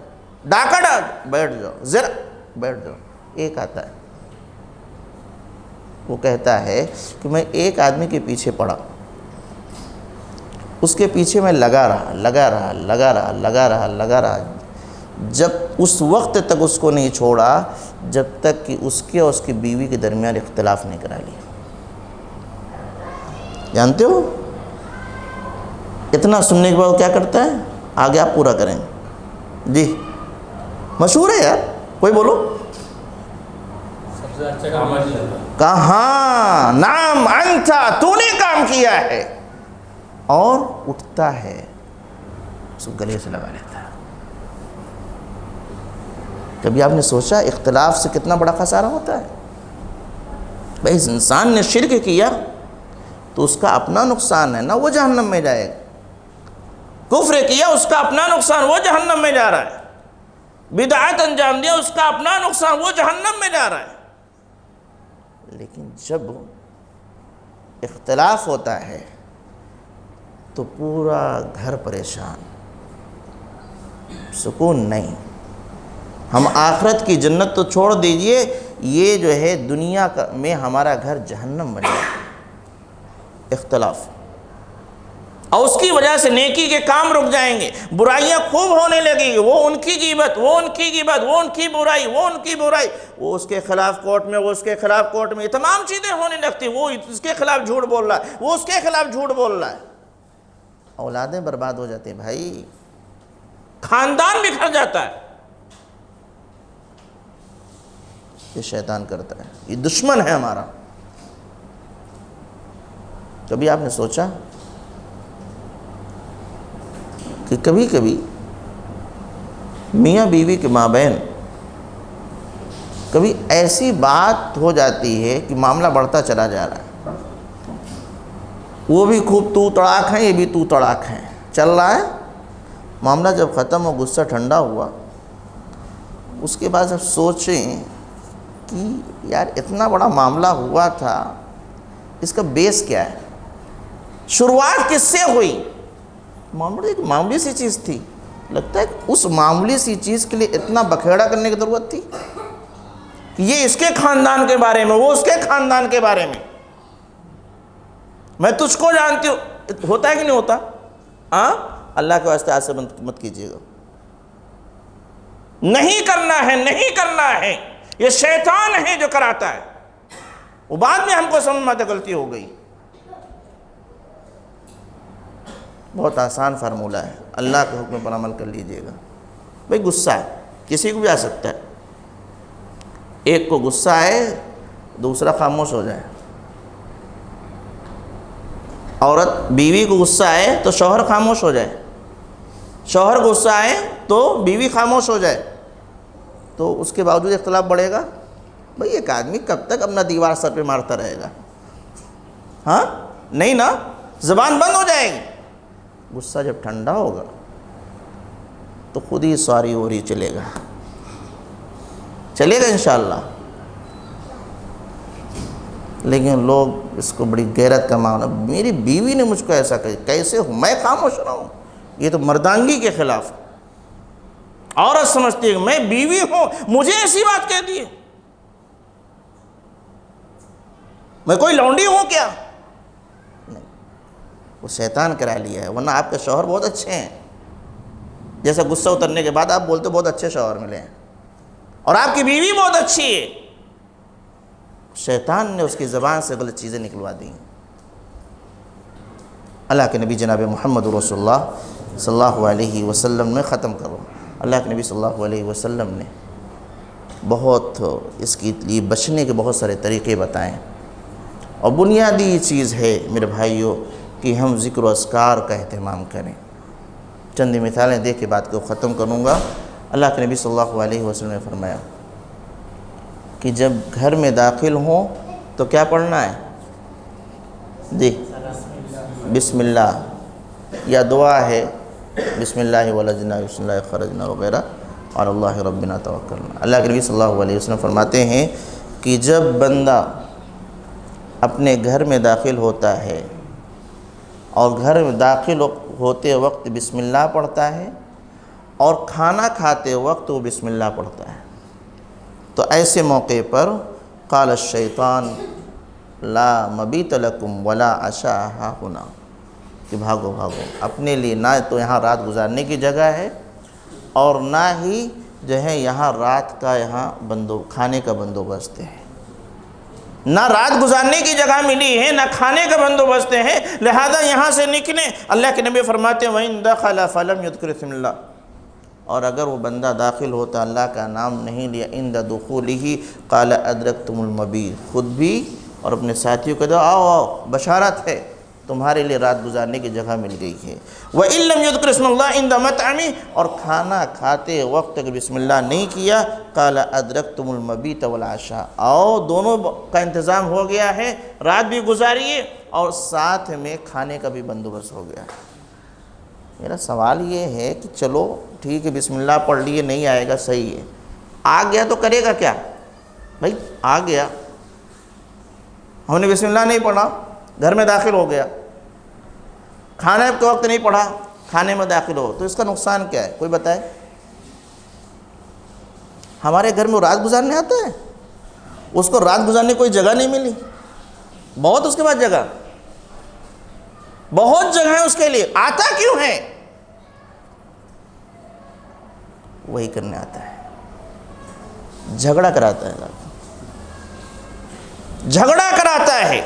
Speaker 1: ڈاکہ ڈال، بیٹھ جاؤ، زر، بیٹھ جاؤ۔ ایک آتا ہے وہ کہتا ہے کہ میں ایک آدمی کے پیچھے پڑا، اس کے پیچھے میں لگا رہا، جب اس وقت تک اس کو نہیں چھوڑا جب تک کہ اس کے اور اس کی بیوی کے درمیان اختلاف نہیں کرا لیا۔ جانتے ہو اتنا سننے کے بعد وہ کیا کرتا ہے؟ آگے آپ پورا کریں جی، مشہور ہے یار، کوئی بولو۔
Speaker 2: سب سے اچھا کام
Speaker 1: کہاں نام انتا، تو نے کام کیا ہے، اور اٹھتا ہے اس کو گلے سے لگا لیتا ہے۔ کبھی آپ نے سوچا اختلاف سے کتنا بڑا خسارہ ہوتا ہے؟ بھائی اس انسان نے شرک کیا تو اس کا اپنا نقصان ہے، نہ وہ جہنم میں جائے گا۔ کفر کیا اس کا اپنا نقصان، وہ جہنم میں جا رہا ہے۔ بدعت انجام دیا اس کا اپنا نقصان، وہ جہنم میں جا رہا ہے۔ لیکن جب اختلاف ہوتا ہے تو پورا گھر پریشان، سکون نہیں۔ ہم آخرت کی جنت تو چھوڑ دیجئے، یہ جو ہے دنیا میں ہمارا گھر جہنم بن جائے، اختلاف، اور اس کی وجہ سے نیکی کے کام رک جائیں گے، برائیاں خوب ہونے لگیں گی، وہ ان کی غیبت، وہ ان کی غیبت، وہ ان کی برائی، وہ ان کی برائی، وہ اس کے خلاف کورٹ میں، وہ اس کے خلاف کورٹ میں، یہ تمام چیزیں ہونے لگتی، وہ اس کے خلاف جھوٹ بول رہا ہے، وہ اس کے خلاف جھوٹ بول رہا ہے، اولادیں برباد ہو جاتی ہیں بھائی، خاندان بکھر جاتا ہے۔ یہ شیطان کرتا ہے، یہ دشمن ہے ہمارا۔ کبھی آپ نے سوچا کہ کبھی کبھی میاں بیوی کے مابین کبھی ایسی بات ہو جاتی ہے کہ معاملہ بڑھتا چلا جا رہا ہے، وہ بھی خوب تو تڑاک ہیں، یہ بھی تو تڑاک ہیں، چل رہا ہے معاملہ۔ جب ختم ہو، غصہ ٹھنڈا ہوا، اس کے بعد جب سوچیں کہ یار اتنا بڑا معاملہ ہوا تھا، اس کا بیس کیا ہے، شروعات کس سے ہوئی؟ ایک معمولی سی چیز تھی، لگتا ہے کہ اس معمولی سی چیز کے لیے اتنا بکھیڑا کرنے کی ضرورت تھی کہ یہ اس کے خاندان کے بارے میں، وہ اس کے خاندان کے بارے میں، میں تجھ کو جانتی ہوں، ہوتا ہے کہ نہیں ہوتا؟ ہاں، اللہ کے واسطے آج سے مت کیجیے گا، نہیں کرنا ہے، نہیں کرنا ہے، یہ شیطان ہے جو کراتا ہے، وہ بعد میں ہم کو سمجھ میں آتا غلطی ہو گئی۔ بہت آسان فارمولہ ہے، اللہ کے حکم پر عمل کر لیجئے گا۔ بھئی غصہ ہے، کسی کو بھی آ سکتا ہے، ایک کو غصہ ہے، دوسرا خاموش ہو جائے، عورت بیوی کو غصہ آئے تو شوہر خاموش ہو جائے، شوہر غصہ آئے تو بیوی خاموش ہو جائے، تو اس کے باوجود اختلاف بڑھے گا؟ بھئی ایک آدمی کب تک اپنا دیوار سر پہ مارتا رہے گا؟ ہاں نہیں نا، زبان بند ہو جائے گی۔ غصہ جب ٹھنڈا ہوگا تو خود ہی ساری اوری چلے گا انشاءاللہ۔ لیکن لوگ اس کو بڑی غیرت کا معاملہ، میری بیوی نے مجھ کو ایسا کہا، کیسے ہوں میں خاموش رہوں؟ یہ تو مردانگی کے خلاف۔ عورت سمجھتی ہے کہ میں بیوی ہوں، مجھے ایسی بات کہہ دی، میں کوئی لونڈی ہوں کیا؟ نہیں، وہ شیطان کرا لیا ہے، ورنہ آپ کے شوہر بہت اچھے ہیں، جیسا غصہ اترنے کے بعد آپ بولتے بہت اچھے شوہر ملے ہیں، اور آپ کی بیوی بہت اچھی ہے، شیطان نے اس کی زبان سے غلط چیزیں نکلوا دی۔ اللہ کے نبی جناب محمد رسول اللہ صلی اللہ علیہ وسلم نے ختم کرو، اللہ کے نبی صلی اللہ علیہ وسلم نے بہت اس کے لیے بچنے کے بہت سارے طریقے بتائیں، اور بنیادی چیز ہے میرے بھائیوں کہ ہم ذکر و اذکار کا اہتمام کریں۔ چند مثالیں دے کے بات کو ختم کروں گا۔ اللہ کے نبی صلی اللہ علیہ وسلم نے فرمایا کہ جب گھر میں داخل ہوں تو کیا پڑھنا ہے؟ جی بسم اللہ، یا دعا ہے بسم اللہ ولجنا بسم اللہ خرجنا وغیرہ اور اللہ ربنا توکلنا۔ اللہ کے نبی صلی اللہ علیہ وسلم فرماتے ہیں کہ جب بندہ اپنے گھر میں داخل ہوتا ہے اور گھر میں داخل ہوتے وقت بسم اللہ پڑھتا ہے اور کھانا کھاتے وقت وہ بسم اللہ پڑھتا ہے، تو ایسے موقع پر قال الشیطان لا مبیت لکم ولا عشاء ہاہنا، کہ بھاگو بھاگو، اپنے لیے نہ تو یہاں رات گزارنے کی جگہ ہے اور نہ ہی جو ہے یہاں رات کا کھانے کا بندوبست ہے، نہ رات گزارنے کی جگہ ملی ہے نہ کھانے کا بندوبست ہے، لہذا یہاں سے نکلیں۔ اللہ کے نبی فرماتے ہیں وَإِن دَخَلَ فَلَمْ يُذْكِرْ اسْمَ اللَّهِ، اور اگر وہ بندہ داخل ہوتا اللہ کا نام نہیں لیا عند دخولہ قال ادرکتم المبیت، خود بھی اور اپنے ساتھیوں کو آؤ آؤ بشارت ہے، تمہارے لیے رات گزارنے کی جگہ مل گئی ہے۔ وَإِن لَمْ يُذْكِرْ اسْمَ اللَّهِ عِندَ مَطْعَمِهِ، اور کھانا کھاتے وقت اگر بسم اللہ نہیں کیا قال ادرکتم المبیت والعشاء، آؤ دونوں کا انتظام ہو گیا ہے، رات بھی گزاریے اور ساتھ میں کھانے کا بھی بندوبست ہو گیا۔ میرا سوال یہ ہے کہ چلو ٹھیک ہے بسم اللہ پڑھ لیے، نہیں آئے گا صحیح ہے، آ گیا تو کرے گا کیا؟ بھائی آ گیا، ہم نے بسم اللہ نہیں پڑھا، گھر میں داخل ہو گیا، کھانے کے وقت نہیں پڑھا، کھانے میں داخل ہو، تو اس کا نقصان کیا ہے؟ کوئی بتائے؟ ہمارے گھر میں وہ رات گزارنے آتا ہے، اس کو رات گزارنے کوئی جگہ نہیں ملی، بہت اس کے بعد جگہ، بہت جگہ ہے اس کے لیے، آتا کیوں ہے؟ وہی کرنے آتا ہے، جھگڑا کراتا ہے، جھگڑا کراتا ہے۔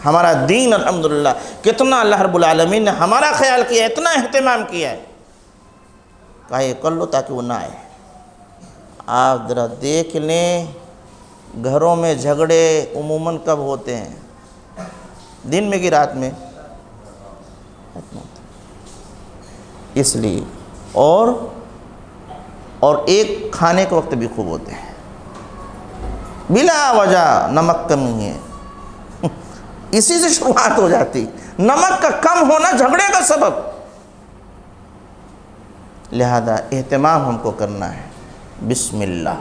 Speaker 1: ہمارا دین الحمدللہ کتنا اللہ رب العالمین نے ہمارا خیال کیا، اتنا اہتمام کیا ہے، کہا یہ کر لو تاکہ وہ نہ آئے۔ آپ ذرا دیکھ لیں گھروں میں جھگڑے عموماً کب ہوتے ہیں؟ دن میں کہ رات میں؟ اس لیے اور ایک کھانے کے وقت بھی خوب ہوتے ہیں، بلا وجہ نمک کمی ہے، اسی سے شروعات ہو جاتی، نمک کا کم ہونا جھگڑے کا سبب۔ لہذا اہتمام ہم کو کرنا ہے بسم اللہ،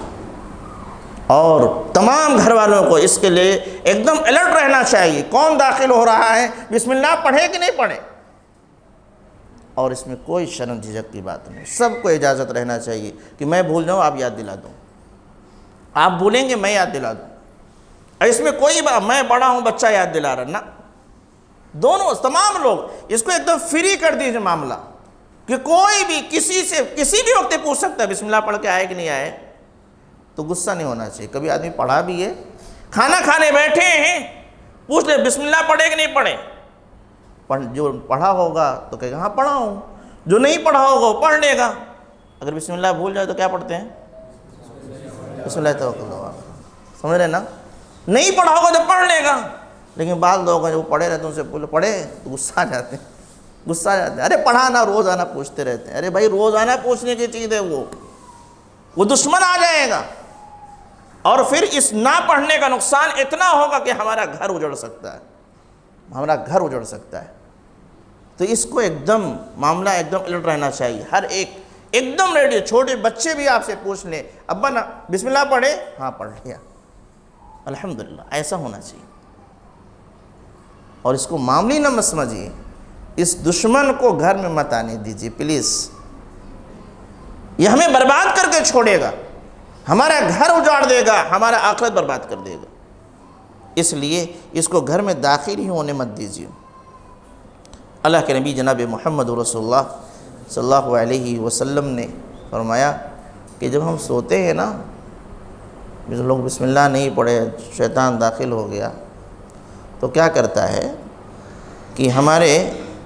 Speaker 1: اور تمام گھر والوں کو اس کے لیے ایک دم الرٹ رہنا چاہیے، کون داخل ہو رہا ہے بسم اللہ پڑھے کہ نہیں پڑھے، اور اس میں کوئی شرم جھجک کی بات نہیں، سب کو اجازت رہنا چاہیے کہ میں بھول جاؤں آپ یاد دلا دوں، آپ بھولیں گے میں یاد دلا دوں، اس میں کوئی بات میں بڑا ہوں بچہ یاد دلا رہا، نہ، دونوں تمام لوگ اس کو ایک دم فری کر دیجئے معاملہ، کہ کوئی بھی کسی سے کسی بھی وقت پوچھ سکتا ہے بسم اللہ پڑھ کے آئے کہ نہیں آئے، تو غصہ نہیں ہونا چاہیے۔ کبھی آدمی پڑھا بھی ہے، کھانا کھانے بیٹھے ہیں، پوچھ لے بسم اللہ پڑھے کہ نہیں پڑھے، جو پڑھا ہوگا تو کہے گا ہاں پڑھا ہوں، جو نہیں پڑھا ہوگا وہ پڑھ لے گا۔ اگر بسم اللہ بھول جائے تو کیا پڑھتے ہیں؟ بسم اللہ توکل اللہ، سمجھ رہے نا؟ نہیں پڑھا ہوگا تو پڑھ لے گا، لیکن بعض لوگ ہیں جو پڑھے رہتے ہیں، ان سے پڑھے تو غصہ آ جاتے ہیں، غصہ آ جاتے ہیں، ارے پڑھانا روزانہ پوچھتے رہتے ہیں، ارے بھائی روزانہ پوچھنے کی چیز ہے، وہ دشمن آ جائے گا، اور پھر اس نہ پڑھنے کا نقصان اتنا ہوگا کہ ہمارا گھر اجڑ سکتا ہے، ہمارا گھر اجڑ سکتا ہے۔ تو اس کو ایک دم معاملہ ایک دم الرٹ رہنا چاہیے، ہر ایک دم ریڈی، چھوٹے بچے بھی آپ سے پوچھ لیں ابا نا بسم اللہ پڑھے، ہاں پڑھ لیا، الحمدللہ، ایسا ہونا چاہیے۔ اور اس کو معمولی نہ مت سمجھیے، اس دشمن کو گھر میں مت آنے دیجیے پلیز، یہ ہمیں برباد کر کے چھوڑے گا، ہمارا گھر اجاڑ دے گا، ہمارا آخرت برباد کر دے گا، اس لیے اس کو گھر میں داخل ہی ہونے مت دیجیے۔ اللہ کے نبی جناب محمد رسول اللہ صلی اللہ علیہ وسلم نے فرمایا کہ جب ہم سوتے ہیں نا، جو لوگ بسم اللہ نہیں پڑھے، شیطان داخل ہو گیا، تو کیا کرتا ہے کہ ہمارے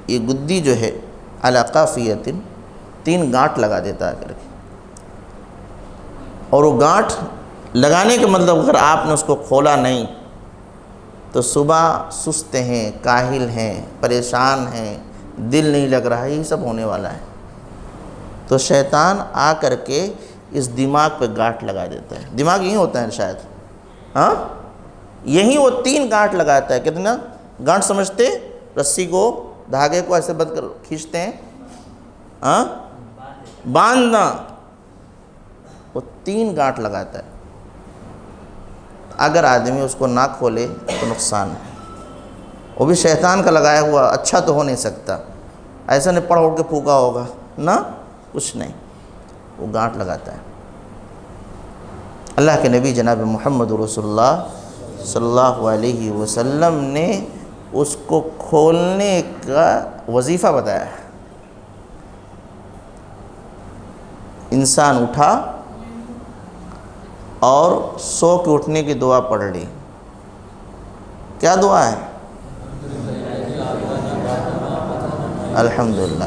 Speaker 1: یہ گدی جو ہے علی قافیۃ، 3 گانٹھ لگا دیتا ہے کر کے، اور وہ گانٹھ لگانے کا مطلب اگر آپ نے اس کو کھولا نہیں تو صبح سست ہیں، کاہل ہیں، پریشان ہیں، دل نہیں لگ رہا ہے، یہ سب ہونے والا ہے۔ تو شیطان آ کر کے اس دماغ پہ گانٹھ لگا دیتا ہے، دماغ یہی ہوتا ہے شاید، ہاں یہی وہ 3 گانٹھ لگاتا ہے۔ کتنا گانٹھ سمجھتے؟ رسی کو، دھاگے کو ایسے بند کر کھینچتے ہیں، ہاں باندھنا، وہ 3 گانٹھ لگاتا ہے. اگر آدمی اس کو نہ کھولے تو نقصان ہے. وہ بھی شیطان کا لگایا ہوا، اچھا تو ہو نہیں سکتا. ایسا نہیں پڑھ اڑ کے پھونکا ہوگا نہ، کچھ نہیں، وہ گانٹھ لگاتا ہے. اللہ کے نبی جناب محمد رسول اللہ صلی اللہ علیہ وسلم نے اس کو کھولنے کا وظیفہ بتایا ہے. انسان اٹھا اور سو کے اٹھنے کی دعا پڑھ لی. کیا دعا ہے؟ الحمدللہ.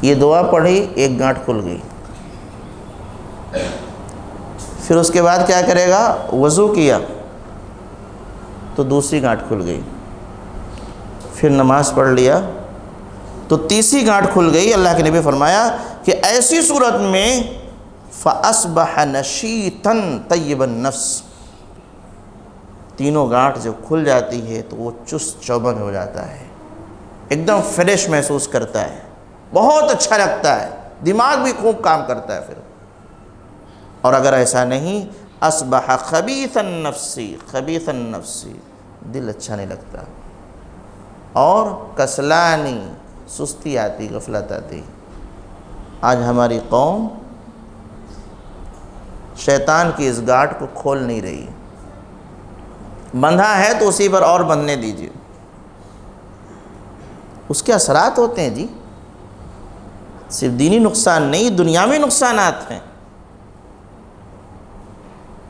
Speaker 1: یہ دعا پڑھی، ایک گانٹھ کھل گئی. پھر اس کے بعد کیا کرے گا؟ وضو کیا تو دوسری گانٹھ کھل گئی. پھر نماز پڑھ لیا تو تیسری گانٹھ کھل گئی. اللہ کے نبی فرمایا کہ ایسی صورت میں فَأَصْبَحَ نَشِيطًا طَيِّبَ النَّفْسِ، تینوں گانٹھ جب کھل جاتی ہے تو وہ چست چوبند ہو جاتا ہے، ایک دم فریش محسوس کرتا ہے، بہت اچھا لگتا ہے، دماغ بھی خوب کام کرتا ہے. پھر اور اگر ایسا نہیں، اصبح خبیث النفس، دل اچھا نہیں لگتا، اور کسلانی، سستی آتی، غفلت آتی. آج ہماری قوم شیطان کی اس گاٹھ کو کھول نہیں رہی. بندھا ہے تو اسی پر اور بندھنے دیجیے. اس کے اثرات ہوتے ہیں جی، صرف دینی نقصان نہیں، دنیاوی نقصانات ہیں.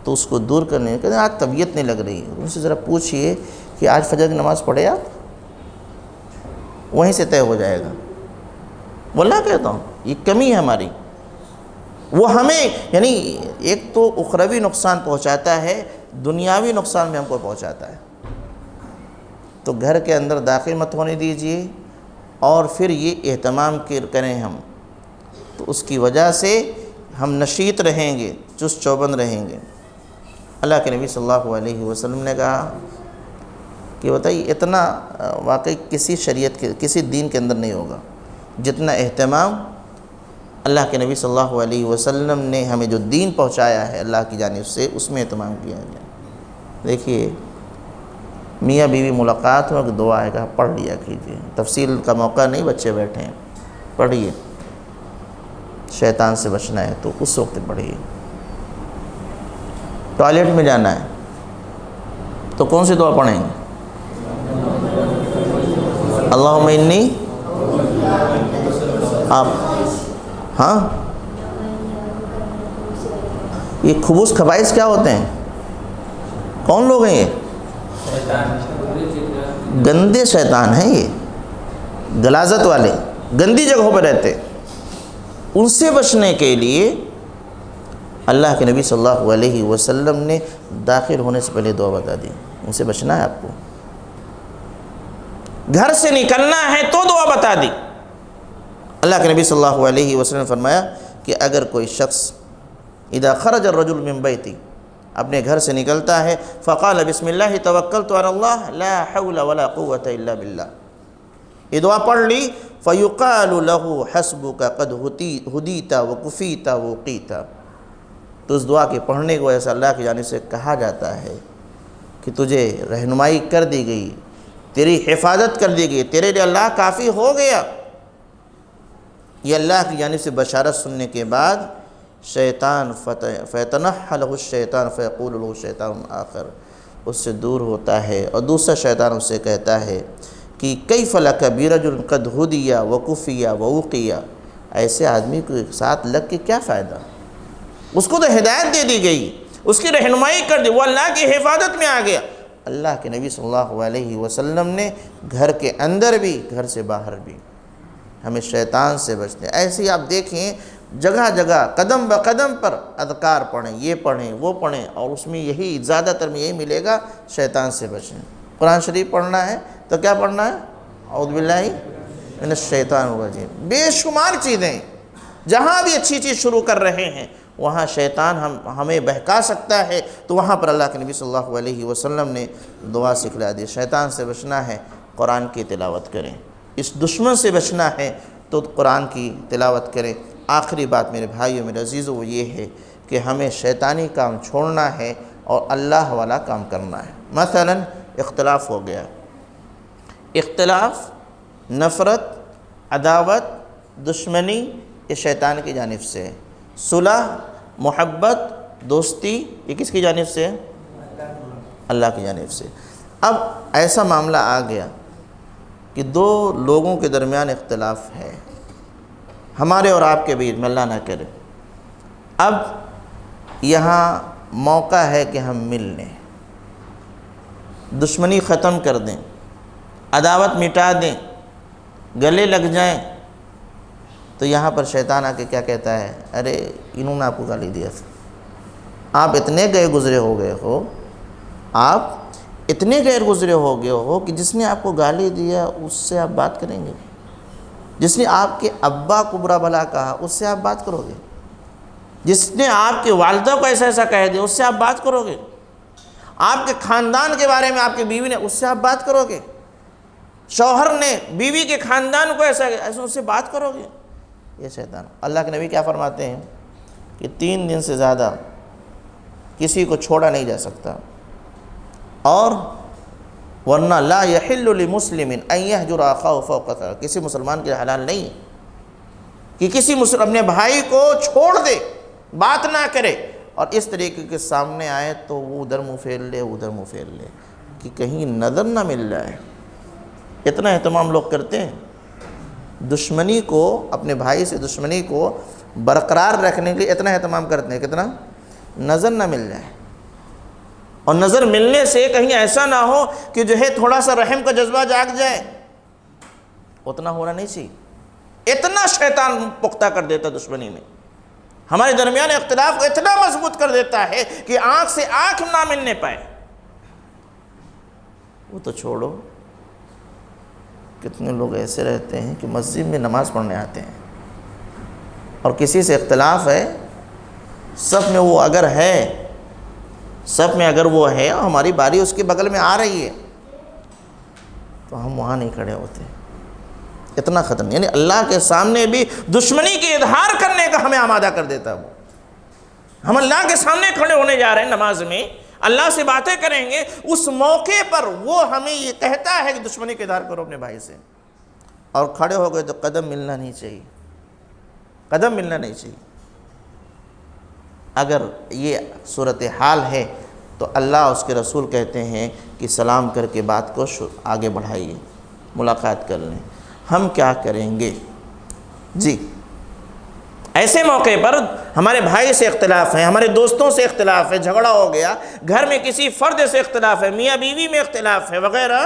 Speaker 1: تو اس کو دور کرنے کہتے ہیں آج طبیعت نہیں لگ رہی. ان سے ذرا پوچھئے کہ آج فجر کی نماز پڑھے آپ؟ وہیں سے طے ہو جائے گا. واللہ کہتا ہوں یہ کمی ہے ہماری. وہ ہمیں یعنی ایک تو اخروی نقصان پہنچاتا ہے، دنیاوی نقصان بھی ہم کو پہنچاتا ہے. تو گھر کے اندر داخل مت ہونے دیجیے، اور پھر یہ اہتمام کریں ہم، تو اس کی وجہ سے ہم نشیط رہیں گے، چست چوبند رہیں گے. اللہ کے نبی صلی اللہ علیہ وسلم نے کہا کہ بتائیے اتنا واقعی کسی شریعت کے کسی دین کے اندر نہیں ہوگا جتنا اہتمام اللہ کے نبی صلی اللہ علیہ وسلم نے ہمیں جو دین پہنچایا ہے اللہ کی جانب سے، اس میں اہتمام کیا گیا. دیکھیے میاں بیوی ملاقات ہو کہ دعا ہے کہ پڑھ لیا کیجیے. تفصیل کا موقع نہیں، بچے بیٹھے ہیں، پڑھیے. شیطان سے بچنا ہے تو اس وقت پڑھیے. ٹوائلٹ میں جانا ہے تو کون سی دعا پڑھیں گے؟ اللہم انی، آپ ہاں یہ خبوث خبائث کیا ہوتے ہیں؟ کون لوگ ہیں یہ؟ گندے شیطان ہیں یہ، غلاظت والے، گندی جگہوں پہ رہتے. ان سے بچنے کے لیے اللہ کے نبی صلی اللہ علیہ وسلم نے داخل ہونے سے پہلے دعا بتا دی. ان سے بچنا ہے آپ کو. گھر سے نکلنا ہے تو دعا بتا دی. اللہ کے نبی صلی اللہ علیہ وسلم نے فرمایا کہ اگر کوئی شخص اذا خرج الرجل من بیتی، اپنے گھر سے نکلتا ہے، فقال بسم اللہ توکلت علی اللہ لا حول ولا قوة الا باللہ، یہ دعا پڑھ لی، فیقال له حسبک قد ہدیت وکفیت ووقیت، تو اس دعا کے پڑھنے کو ایسا اللہ کی جانب سے کہا جاتا ہے کہ تجھے رہنمائی کر دی گئی، تیری حفاظت کر دی گئی، تیرے لیے اللہ کافی ہو گیا. یہ اللہ کی جانب سے بشارت سننے کے بعد شیطان فیتنحى له الشیطان فیقول له شیطان آخر، اس سے دور ہوتا ہے، اور دوسرا شیطان اس سے کہتا ہے کہ کیف لک برجل قد ہدی وکفی ووقی، ایسے آدمی کے ساتھ لگ کے کیا فائدہ؟ اس کو تو ہدایت دے دی گئی، اس کی رہنمائی کر دی، وہ اللہ کی حفاظت میں آ گیا. اللہ کے نبی صلی اللہ علیہ وسلم نے گھر کے اندر بھی گھر سے باہر بھی ہمیں شیطان سے بچنے. ایسے ہی آپ دیکھیں جگہ جگہ قدم بقدم پر اذکار پڑھیں، یہ پڑھیں وہ پڑھیں، اور اس میں یہی زیادہ تر میں یہی ملے گا شیطان سے بچیں. قرآن شریف پڑھنا ہے تو کیا پڑھنا ہے؟ اعوذ باللہ من الشیطان الرجیم. بے شمار چیزیں، جہاں بھی اچھی چیز شروع کر رہے ہیں وہاں شیطان ہمیں بہکا سکتا ہے، تو وہاں پر اللہ کے نبی صلی اللہ علیہ وسلم نے دعا سکھلا دی. شیطان سے بچنا ہے، قرآن کی تلاوت کریں، اس دشمن سے بچنا ہے تو قرآن کی تلاوت کریں۔ آخری بات میرے بھائیوں میرے عزیزوں وہ یہ ہے کہ ہمیں شیطانی کام چھوڑنا ہے اور اللہ والا کام کرنا ہے۔ مثلا اختلاف ہو گیا، اختلاف، نفرت، عداوت، دشمنی یہ شیطان کی جانب سے ہے۔ صلح، محبت، دوستی یہ کس کی جانب سے ہے؟ اللہ کی جانب سے۔ اب ایسا معاملہ آ گیا کہ دو لوگوں کے درمیان اختلاف ہے، ہمارے اور آپ کے بیچ میں، اللہ نہ کرے۔ اب یہاں موقع ہے کہ ہم مل لیں، دشمنی ختم کر دیں، عداوت مٹا دیں، گلے لگ جائیں، تو یہاں پر شیطان آ کے کیا کہتا ہے؟ ارے انہوں نے آپ کو گالی دیا تھا، آپ اتنے غیر گزرے ہو گئے ہو، آپ اتنے غیر گزرے ہو گئے ہو کہ جس نے آپ کو گالی دیا اس سے آپ بات کریں گے؟ جس نے آپ کے ابا کو برا بھلا کہا اس سے آپ بات کرو گے؟ جس نے آپ کے والدہ کو ایسا ایسا کہہ دیا اس سے آپ بات کرو گے؟ آپ کے خاندان کے بارے میں آپ کی بیوی نے اس سے آپ بات کرو گے؟ شوہر نے بیوی کے خاندان کو ایسا اس سے بات کرو گے؟ یہ شیطان۔ اللہ کے نبی کیا فرماتے ہیں کہ 3 دن سے زیادہ کسی کو چھوڑا نہیں جا سکتا، اور ورنہ لا یحل لمسلم ان یہجر اخاہ فوق 3، کسی مسلمان کے حلال نہیں ہے کہ کسی اپنے بھائی کو چھوڑ دے، بات نہ کرے، اور اس طریقے کے سامنے آئے تو وہ ادھر منہ پھیر لے ادھر منہ پھیر لے کہ کہیں نظر نہ مل جائے۔ اتنا اہتمام لوگ کرتے ہیں دشمنی کو، اپنے بھائی سے دشمنی کو برقرار رکھنے کے لیے اتنا اہتمام کرتے ہیں، کتنا نظر نہ مل جائے، اور نظر ملنے سے کہیں ایسا نہ ہو کہ جو ہے تھوڑا سا رحم کا جذبہ جاگ جائے، اتنا ہونا نہیں چاہیے۔ اتنا شیطان پختہ کر دیتا دشمنی میں، ہمارے درمیان اختلاف کو اتنا مضبوط کر دیتا ہے کہ آنکھ سے آنکھ نہ ملنے پائے۔ وہ تو چھوڑو، کتنے لوگ ایسے رہتے ہیں کہ مسجد میں نماز پڑھنے آتے ہیں اور کسی سے اختلاف ہے، صف میں وہ اگر ہے، صف میں اگر وہ ہے اور ہماری باری اس کے بغل میں آ رہی ہے تو ہم وہاں نہیں کھڑے ہوتے۔ اتنا ختم، یعنی اللہ کے سامنے بھی دشمنی کے اظہار کرنے کا ہمیں آمادہ کر دیتا ہے وہ۔ ہم اللہ کے سامنے کھڑے ہونے جا رہے ہیں نماز میں، اللہ سے باتیں کریں گے، اس موقع پر وہ ہمیں یہ کہتا ہے کہ دشمنی کا اظہار کرو اپنے بھائی سے، اور کھڑے ہو گئے تو قدم ملنا نہیں چاہیے، قدم ملنا نہیں چاہیے۔ اگر یہ صورتحال ہے تو اللہ اس کے رسول کہتے ہیں کہ سلام کر کے بات کو آگے بڑھائیے، ملاقات کر لیں۔ ہم کیا کریں گے؟ جی ایسے موقع پر ہمارے بھائی سے اختلاف ہے، ہمارے دوستوں سے اختلاف ہے، جھگڑا ہو گیا، گھر میں کسی فرد سے اختلاف ہے، میاں بیوی میں اختلاف ہے وغیرہ،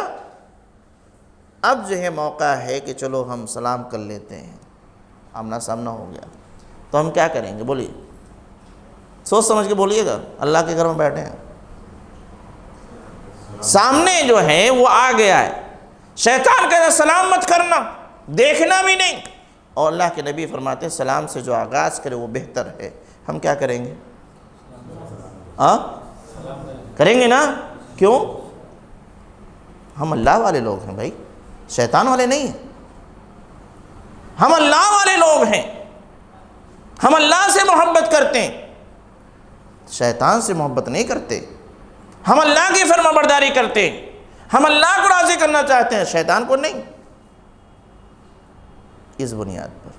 Speaker 1: اب جو ہے موقع ہے کہ چلو ہم سلام کر لیتے ہیں، آمنا سامنا ہو گیا، تو ہم کیا کریں گے؟ بولیے، سوچ سمجھ کے بولیے گا، اللہ کے گھر میں بیٹھے ہیں، سامنے جو ہے وہ آ گیا ہے، شیطان کہتا ہے سلام مت کرنا، دیکھنا بھی نہیں، اور اللہ کے نبی فرماتے ہیں سلام سے جو آغاز کرے وہ بہتر ہے۔ ہم کیا کریں گے؟ کریں گے نا؟ کیوں؟ ہم اللہ والے لوگ ہیں بھائی، شیطان والے نہیں ہیں، ہم اللہ والے لوگ ہیں، ہم اللہ سے محبت کرتے ہیں، شیطان سے محبت نہیں کرتے، ہم اللہ کی فرما برداری کرتے ہیں، ہم اللہ کو راضی کرنا چاہتے ہیں، شیطان کو نہیں۔ اس بنیاد پر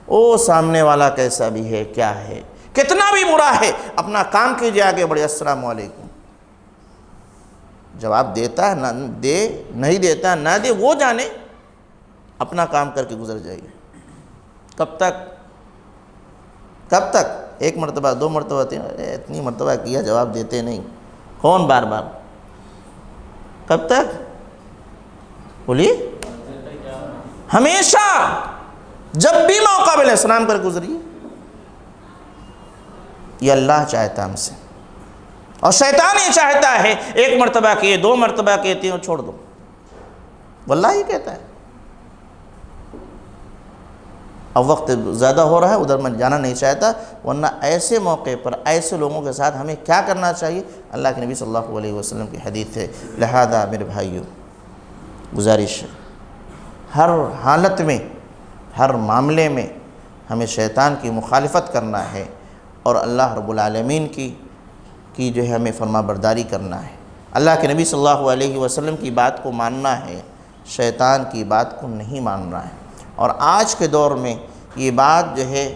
Speaker 1: او سامنے والا کیسا بھی ہے، کیا ہے، کتنا بھی برا ہے، اپنا کام کیجئے، آگے بڑھے، السلام علیکم، جواب دیتا ہے نہ دے، نہیں دیتا ہے نہ دے، وہ جانے، اپنا کام کر کے گزر جائیے۔ کب تک؟ کب تک؟ 1 مرتبہ 2 مرتبہ 3، اتنی مرتبہ کیا جواب دیتے نہیں، کون بار بار؟ کب تک؟ بولیے، ہمیشہ جب بھی موقع ملے سلام کر گزریے، یہ اللہ چاہتا ہم سے، اور شیطان یہ چاہتا ہے 1 مرتبہ کیے، 2 مرتبہ کیے، 3 چھوڑ دو، واللہ ہی کہتا ہے۔ اب وقت زیادہ ہو رہا ہے، ادھر میں جانا نہیں چاہتا، ورنہ ایسے موقع پر ایسے لوگوں کے ساتھ ہمیں کیا کرنا چاہیے؟ اللہ کے نبی صلی اللہ علیہ وسلم کی حدیث ہے۔ لہذا میرے بھائیوں، گزارش ہے، ہر حالت میں، ہر معاملے میں ہمیں شیطان کی مخالفت کرنا ہے اور اللہ رب العالمین کی جو ہے ہمیں فرما برداری کرنا ہے۔ اللہ کے نبی صلی اللہ علیہ وسلم کی بات کو ماننا ہے، شیطان کی بات کو نہیں ماننا ہے۔ اور آج کے دور میں یہ بات جو ہے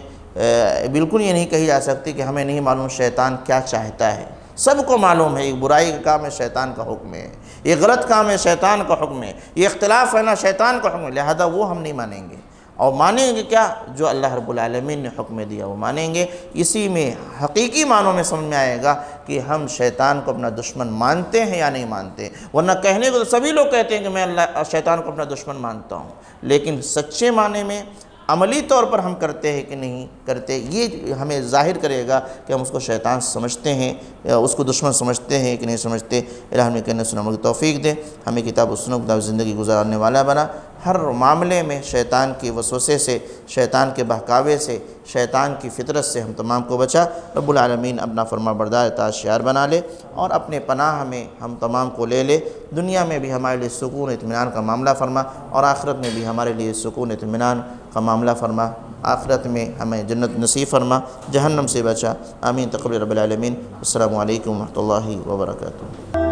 Speaker 1: بالکل یہ نہیں کہی جا سکتی کہ ہمیں نہیں معلوم شیطان کیا چاہتا ہے۔ سب کو معلوم ہے، یہ برائی کا کام ہے، شیطان کا حکم ہے، یہ غلط کام ہے، شیطان کا حکم ہے، یہ اختلاف ہے نا، شیطان کا حکم ہے، لہذا وہ ہم نہیں مانیں گے۔ اور مانیں گے کیا؟ جو اللہ رب العالمین نے حکم دیا وہ مانیں گے۔ اسی میں حقیقی معنوں میں سمجھ میں آئے گا کہ ہم شیطان کو اپنا دشمن مانتے ہیں یا نہیں مانتے۔ ورنہ کہنے کو تو سبھی لوگ کہتے ہیں کہ میں شیطان کو اپنا دشمن مانتا ہوں، لیکن سچے معنی میں عملی طور پر ہم کرتے ہیں کہ نہیں کرتے، یہ ہمیں ظاہر کرے گا کہ ہم اس کو شیطان سمجھتے ہیں یا اس کو دشمن سمجھتے ہیں کہ نہیں سمجھتے۔ الہ ہمیں کہنے سننے کی توفیق دے، ہمیں کتاب و سنت کی زندگی گزارنے والا بنا۔ ہر معاملے میں شیطان کے وسوسے سے، شیطان کے بہکاوے سے، شیطان کی فطرت سے ہم تمام کو بچا۔ رب العالمین اپنا فرما بردار اطاعت شعار بنا لے اور اپنے پناہ میں ہم تمام کو لے لے۔ دنیا میں بھی ہمارے لیے سکون اطمینان کا معاملہ فرما اور آخرت میں بھی ہمارے لیے سکون اطمینان کا معاملہ فرما۔ آخرت میں ہمیں جنت نصیب فرما، جہنم سے بچا۔ آمین تقبل رب العالمین۔ السلام علیکم ورحمۃ اللہ وبرکاتہ۔